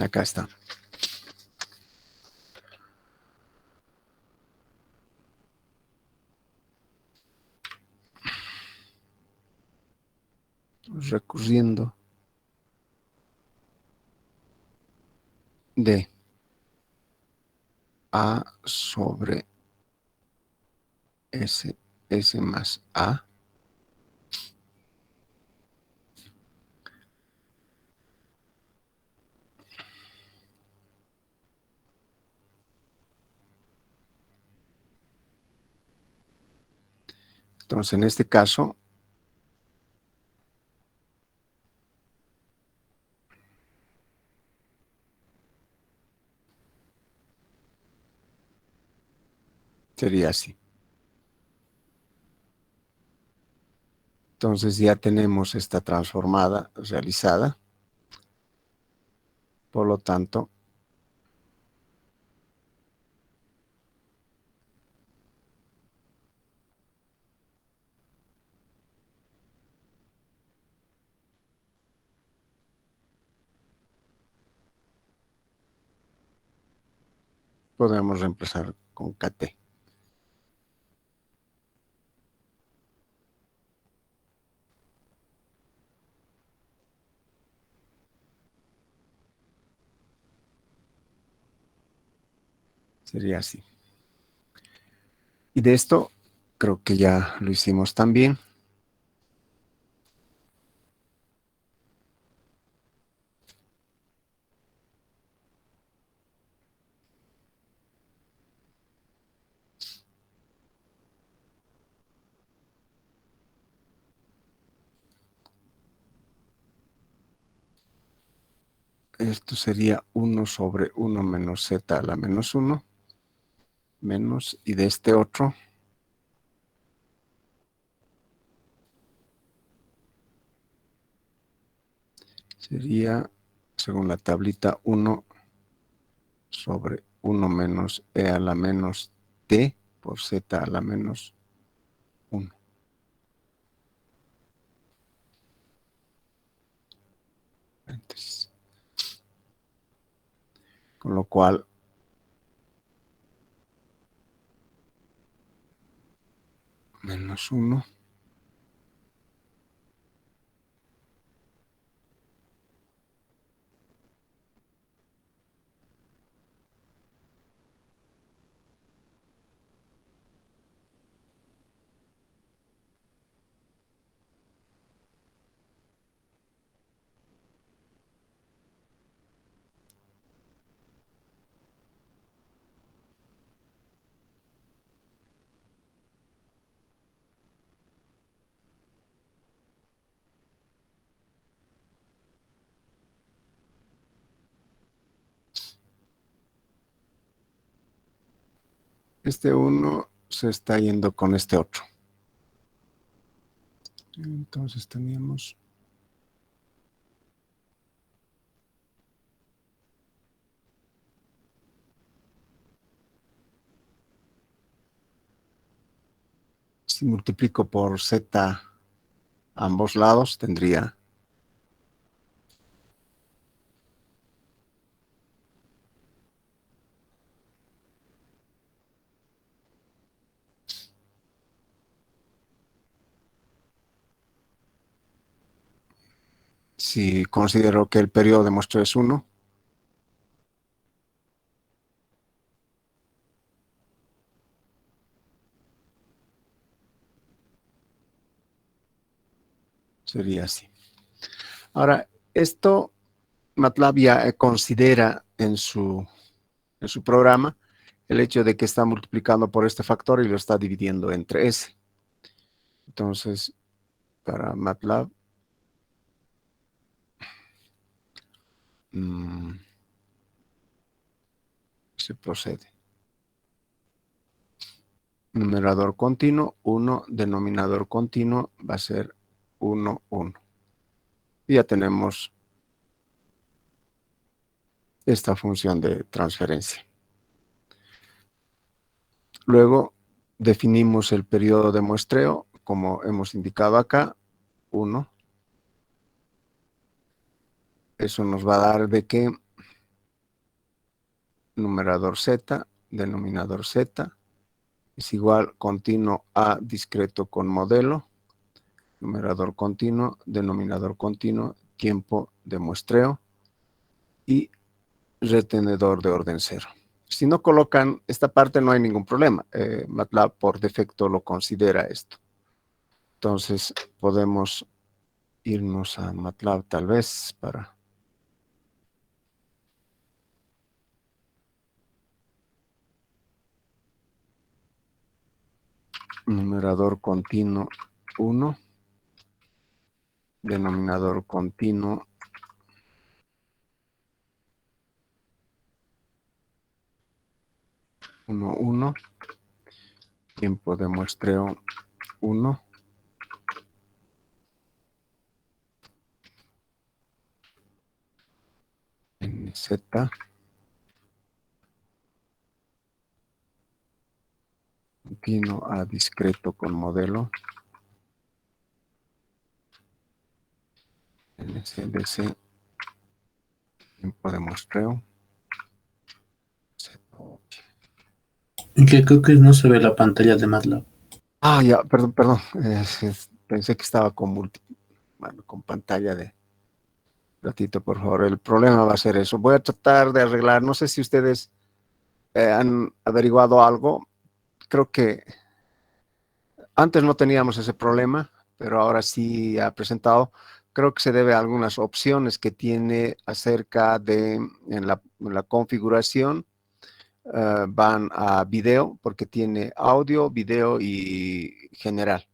Acá está. Recurriendo de A sobre S, S más A. Entonces, en este caso, sería así. Entonces ya tenemos esta transformada realizada. Por lo tanto, podemos reemplazar con KT. Sería así. Y de esto creo que ya lo hicimos también. Esto sería 1 sobre 1 menos z a la menos 1. Menos, y de este otro sería, según la tablita, 1 sobre 1 menos e a la menos t por z a la menos 1. Entonces, con lo cual, menos 1. Este 1 se está yendo con este otro. Entonces teníamos si multiplico por z a ambos lados, tendría si considero que el periodo de muestreo es 1, sería así. Ahora, esto MATLAB ya considera en su programa el hecho de que está multiplicando por este factor y lo está dividiendo entre S. Entonces, para MATLAB, se procede. Numerador continuo, 1, denominador continuo va a ser 1, 1. Y ya tenemos esta función de transferencia. Luego definimos el periodo de muestreo, como hemos indicado acá, 1. Eso nos va a dar de que numerador z, denominador z, es igual continuo a discreto con modelo, numerador continuo, denominador continuo, tiempo de muestreo y retenedor de orden 0. Si no colocan esta parte no hay ningún problema. MATLAB por defecto lo considera esto. Entonces podemos irnos a MATLAB tal vez para... Numerador continuo 1, denominador continuo 1, 1, tiempo de muestreo 1, NZ, continuo a discreto con modelo, NCDC, tiempo de muestreo. Que creo que no se ve la pantalla de MATLAB. Ah, ya, perdón, perdón. Pensé que estaba con, bueno, con pantalla de ratito, por favor. El problema va a ser eso. Voy a tratar de arreglar. No sé si ustedes han averiguado algo. Creo que antes no teníamos ese problema, pero ahora sí ha presentado. Creo que se debe a algunas opciones que tiene acerca de en la configuración. Van a video porque tiene audio, video y general.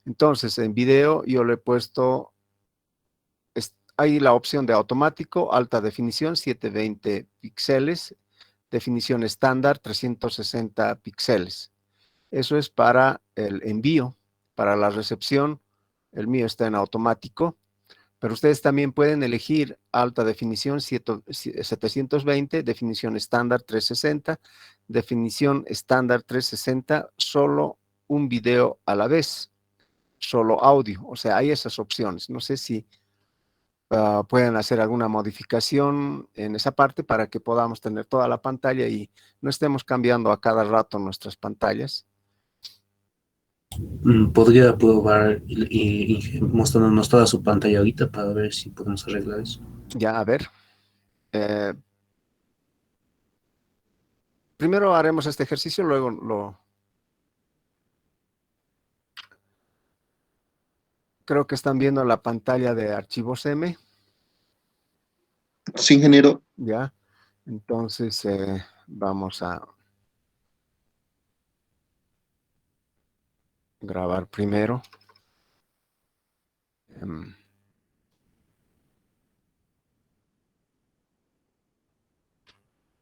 Entonces, en video yo le he puesto, hay la opción de automático, alta definición, 720 píxeles, definición estándar, 360 píxeles. Eso es para el envío. Para la recepción, el mío está en automático, pero ustedes también pueden elegir alta definición 720, definición estándar 360, definición estándar 360, solo un video a la vez, solo audio. O sea, hay esas opciones. No sé si pueden hacer alguna modificación en esa parte para que podamos tener toda la pantalla y no estemos cambiando a cada rato nuestras pantallas. Podría probar mostrándonos toda su pantalla ahorita para ver si podemos arreglar eso. Ya, a ver. Primero haremos este ejercicio, luego lo... Creo que están viendo la pantalla de archivos M. Sí, ingeniero. Ya. Entonces, vamos a grabar primero.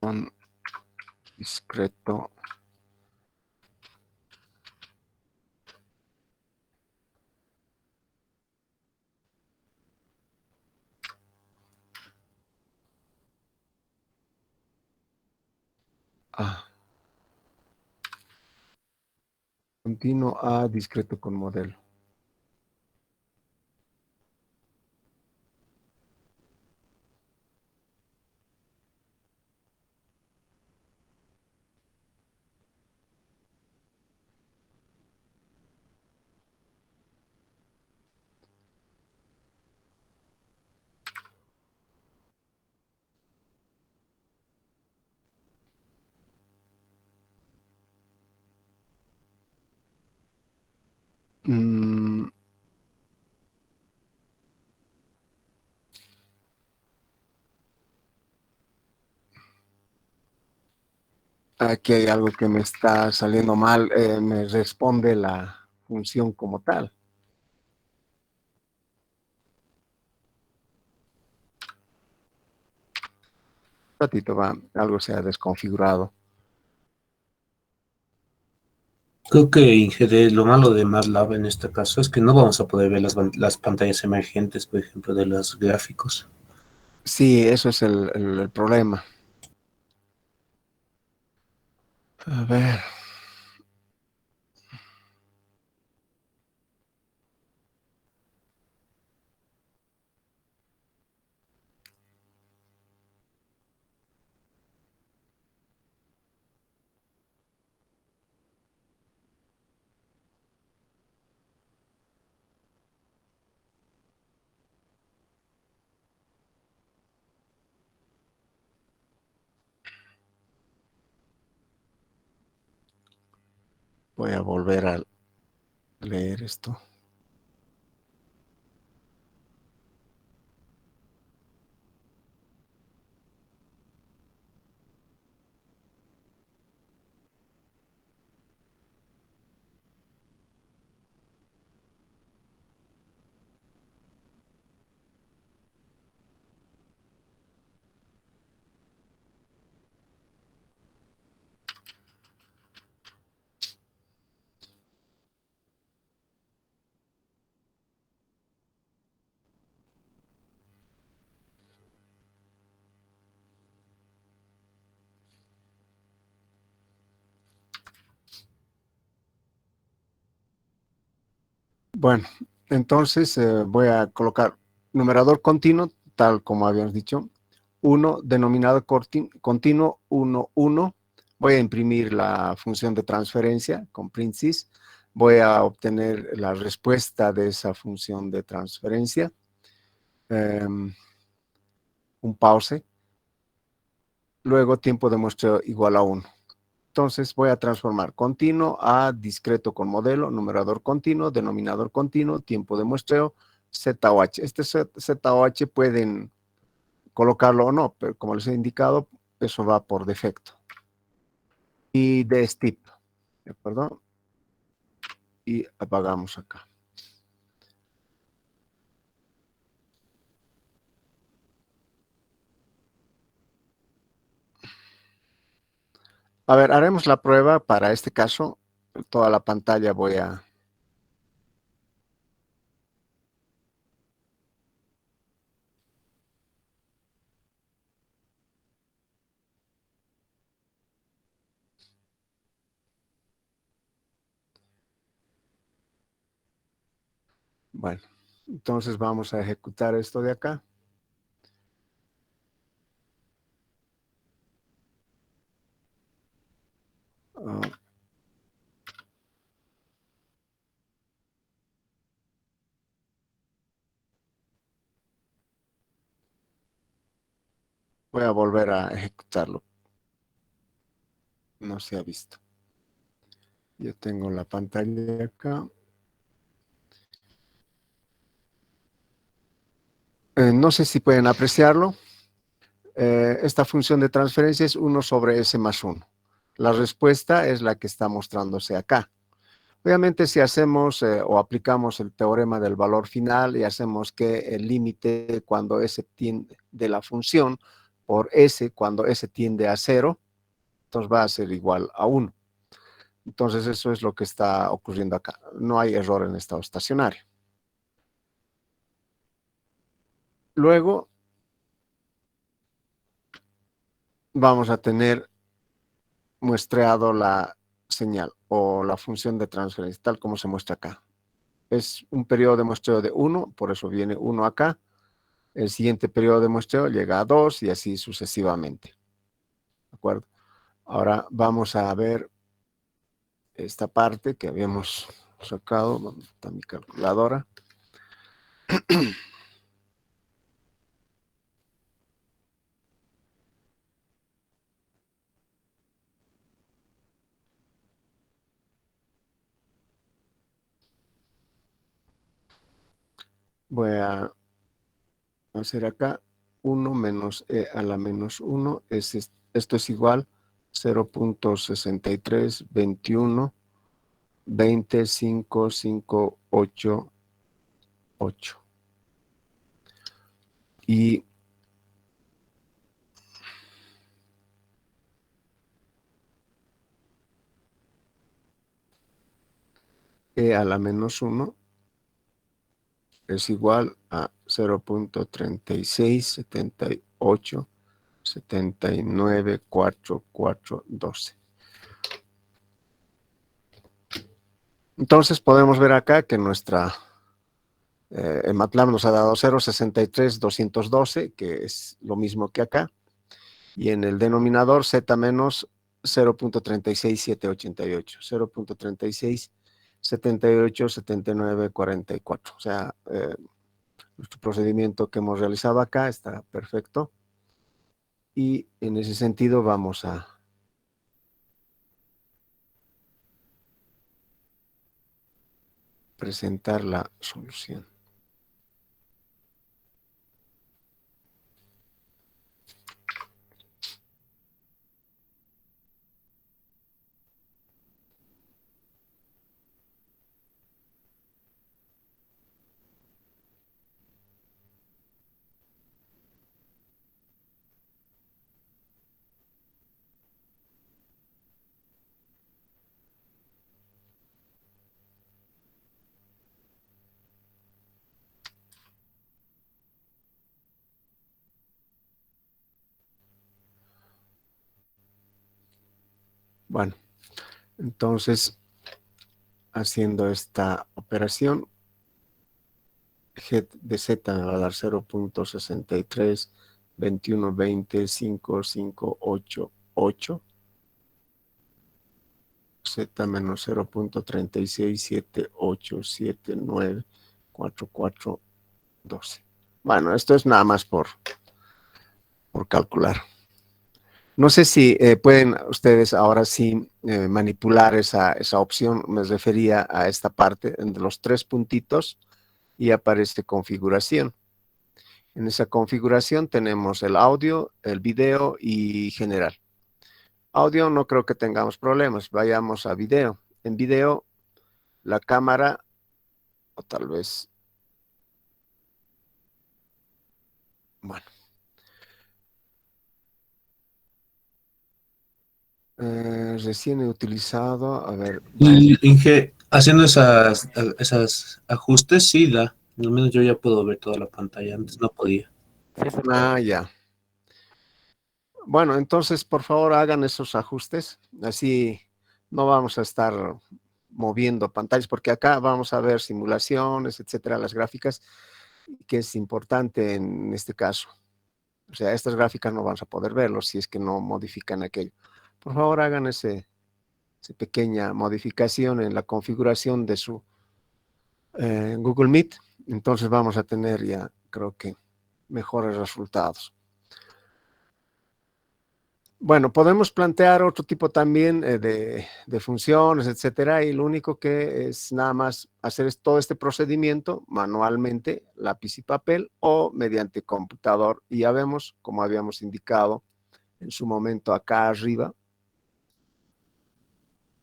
Un discreto. Continuo a discreto con modelo. Aquí hay algo que me está saliendo mal. Me responde la función como tal. Un ratito, algo se ha desconfigurado. Creo que en GD lo malo de MATLAB en este caso es que no vamos a poder ver las pantallas emergentes, por ejemplo, de los gráficos. Sí, eso es el problema. A ver. Voy a volver a leer esto. Bueno, entonces voy a colocar numerador continuo, tal como habíamos dicho. 1, denominador continuo, 1, 1. Voy a imprimir la función de transferencia con print_sys. Voy a obtener la respuesta de esa función de transferencia. Un pause. Luego tiempo de muestreo igual a 1. Entonces voy a transformar continuo a discreto con modelo, numerador continuo, denominador continuo, tiempo de muestreo, ZOH. Este ZOH pueden colocarlo o no, pero como les he indicado, eso va por defecto. Y de STIP, ¿de acuerdo? Y apagamos acá. A ver, haremos la prueba para este caso. Toda la pantalla voy a... Bueno, entonces vamos a ejecutar esto de acá. Ah, voy a volver a ejecutarlo. No se ha visto. Yo tengo la pantalla acá. No sé si pueden apreciarlo. Esta función de transferencia es 1 sobre S más 1. La respuesta es la que está mostrándose acá. Obviamente, si hacemos o aplicamos el teorema del valor final y hacemos que el límite cuando S tiende de la función por S cuando S tiende a 0, entonces va a ser igual a 1. Entonces, eso es lo que está ocurriendo acá. No hay error en estado estacionario. Luego, vamos a tener muestreado la señal o la función de transferencia, tal como se muestra acá. Es un periodo de muestreo de 1, por eso viene 1 acá. El siguiente periodo de muestreo llega a 2 y así sucesivamente. ¿De acuerdo? Ahora vamos a ver esta parte que habíamos sacado. ¿Dónde está mi calculadora? Voy a hacer acá 1 menos e a la menos 1. Esto es igual 0.6321 20.558.8. Y E a la menos 1 es igual a 0.3678794412. Entonces podemos ver acá que en MATLAB nos ha dado 0.63212, que es lo mismo que acá, y en el denominador z menos 0.36788, 0.36787944. O sea, nuestro procedimiento que hemos realizado acá está perfecto, y en ese sentido vamos a presentar la solución. Bueno, entonces, haciendo esta operación, G de Z me va a dar 0.6321205588, Z menos 0.3678794412. Bueno, esto es nada más por calcular. No sé si pueden ustedes ahora sí manipular esa opción. Me refería a esta parte de los 3 puntitos y aparece configuración. En esa configuración tenemos el audio, el video y general. Audio no creo que tengamos problemas. Vayamos a video. En video, la cámara, o tal vez, bueno. Recién he utilizado, a ver. Y Inge, haciendo esas ajustes, sí da. Al menos yo ya puedo ver toda la pantalla. Antes no podía. Sí se puede. Ya. Bueno, entonces, por favor, hagan esos ajustes. Así no vamos a estar moviendo pantallas, porque acá vamos a ver simulaciones, etcétera, las gráficas, que es importante en este caso. O sea, estas gráficas no vamos a poder verlos si es que no modifican aquello. Por favor, hagan esa pequeña modificación en la configuración de su Google Meet. Entonces vamos a tener ya, creo que, mejores resultados. Bueno, podemos plantear otro tipo también de funciones, etcétera, y lo único que es nada más hacer todo este procedimiento manualmente, lápiz y papel, o mediante computador. Y ya vemos, como habíamos indicado en su momento acá arriba,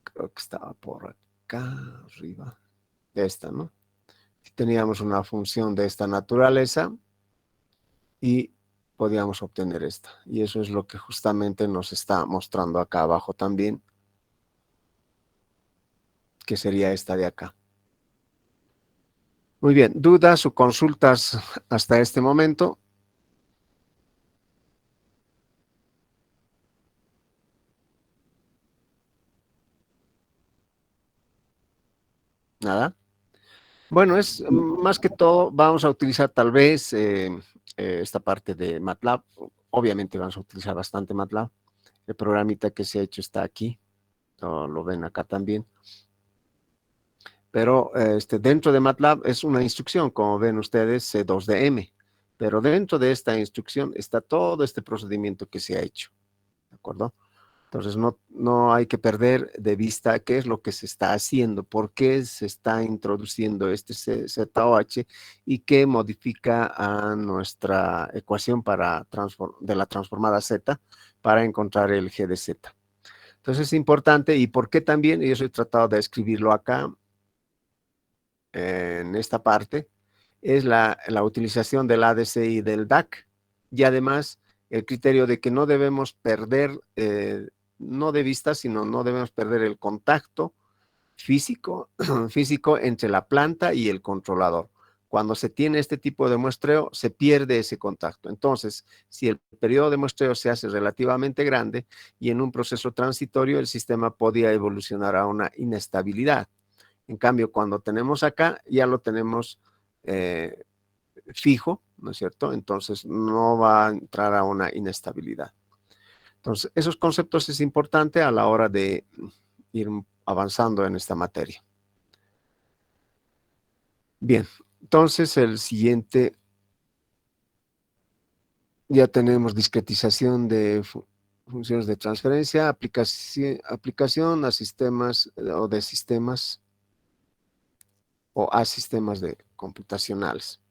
creo que estaba por acá arriba, esta, ¿no? Teníamos una función de esta naturaleza y podíamos obtener esta. Y eso es lo que justamente nos está mostrando acá abajo también, que sería esta de acá. Muy bien, ¿dudas o consultas hasta este momento? Nada. Bueno, es más que todo, vamos a utilizar tal vez esta parte de MATLAB. Obviamente vamos a utilizar bastante MATLAB. El programita que se ha hecho está aquí. Lo ven acá también. Pero dentro de MATLAB es una instrucción, como ven ustedes, C2DM. Pero dentro de esta instrucción está todo este procedimiento que se ha hecho. ¿De acuerdo? Entonces no hay que perder de vista qué es lo que se está haciendo, por qué se está introduciendo este ZOH y qué modifica a nuestra ecuación de la transformada Z para encontrar el G de Z. Entonces es importante, y por qué también, y eso he tratado de escribirlo acá, en esta parte, es la utilización del ADC y del DAC, y además el criterio de que no debemos perder, no de vista, sino no debemos perder el contacto físico entre la planta y el controlador. Cuando se tiene este tipo de muestreo, se pierde ese contacto. Entonces, si el periodo de muestreo se hace relativamente grande y en un proceso transitorio, el sistema podía evolucionar a una inestabilidad. En cambio, cuando tenemos acá, ya lo tenemos fijo, ¿no es cierto? Entonces, no va a entrar a una inestabilidad. Entonces, esos conceptos es importante a la hora de ir avanzando en esta materia. Bien, entonces el siguiente, ya tenemos discretización de funciones de transferencia, aplicación a sistemas o de sistemas o a sistemas computacionales.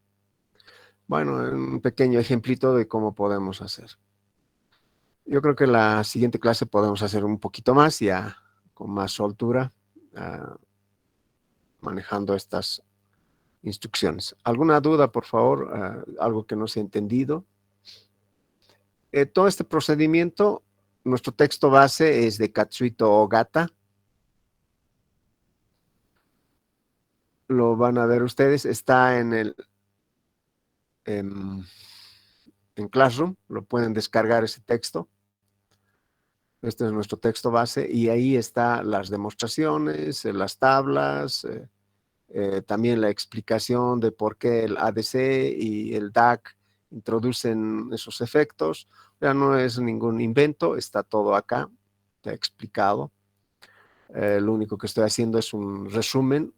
Bueno, un pequeño ejemplito de cómo podemos hacer. Yo creo que la siguiente clase podemos hacer un poquito más, ya con más soltura, manejando estas instrucciones. ¿Alguna duda, por favor? ¿Algo que no se ha entendido? Todo este procedimiento, nuestro texto base es de Katsuhito Ogata. Lo van a ver ustedes, está en Classroom, lo pueden descargar ese texto. Este es nuestro texto base y ahí están las demostraciones, las tablas, también la explicación de por qué el ADC y el DAC introducen esos efectos. Ya no es ningún invento, está todo acá, está explicado. Lo único que estoy haciendo es un resumen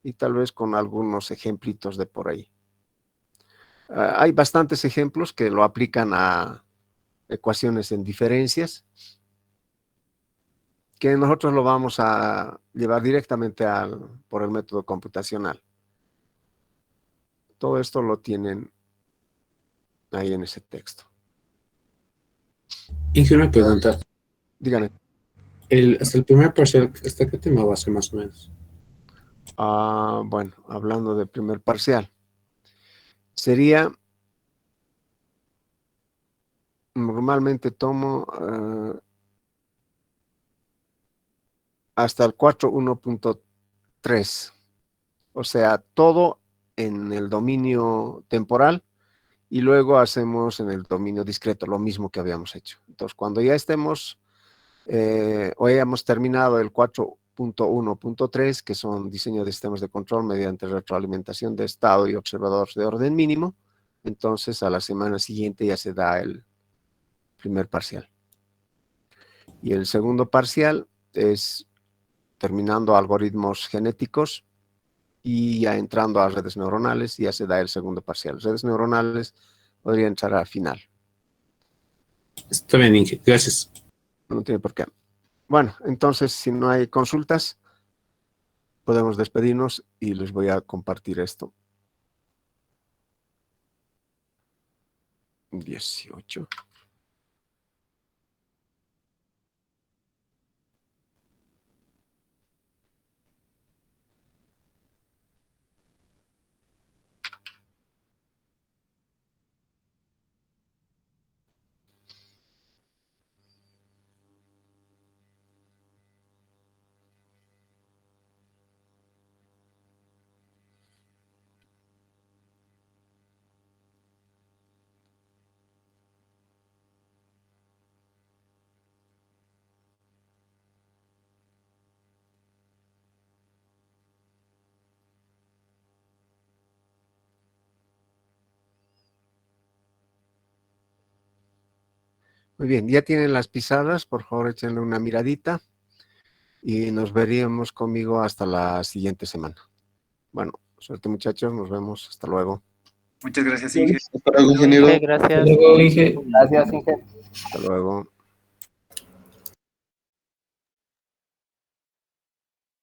y tal vez con algunos ejemplitos de por ahí. Hay bastantes ejemplos que lo aplican a ecuaciones en diferencias, que nosotros lo vamos a llevar directamente por el método computacional. Todo esto lo tienen ahí en ese texto. Y una pregunta. Díganme. Hasta el primer parcial, ¿hasta qué tema va a ser más o menos? Bueno, hablando de primer parcial, sería, normalmente tomo hasta el 4.1.3, o sea, todo en el dominio temporal y luego hacemos en el dominio discreto lo mismo que habíamos hecho. Entonces, cuando ya estemos o hayamos terminado el 4.1.3, que son diseño de sistemas de control mediante retroalimentación de estado y observadores de orden mínimo, entonces a la semana siguiente ya se da el primer parcial. Y el segundo parcial es terminando algoritmos genéticos y ya entrando a redes neuronales, ya se da el segundo parcial. Redes neuronales podría entrar al final. Está bien, Inge. Gracias. No tiene por qué. Bueno, entonces, si no hay consultas, podemos despedirnos y les voy a compartir esto. 18. Muy bien, ya tienen las pisadas, por favor échenle una miradita y nos veríamos conmigo hasta la siguiente semana. Bueno, suerte muchachos, nos vemos, hasta luego. Muchas gracias, Inge. Hasta luego, ingeniero. Gracias. Hasta luego, Inge. Gracias, Inge. Hasta luego.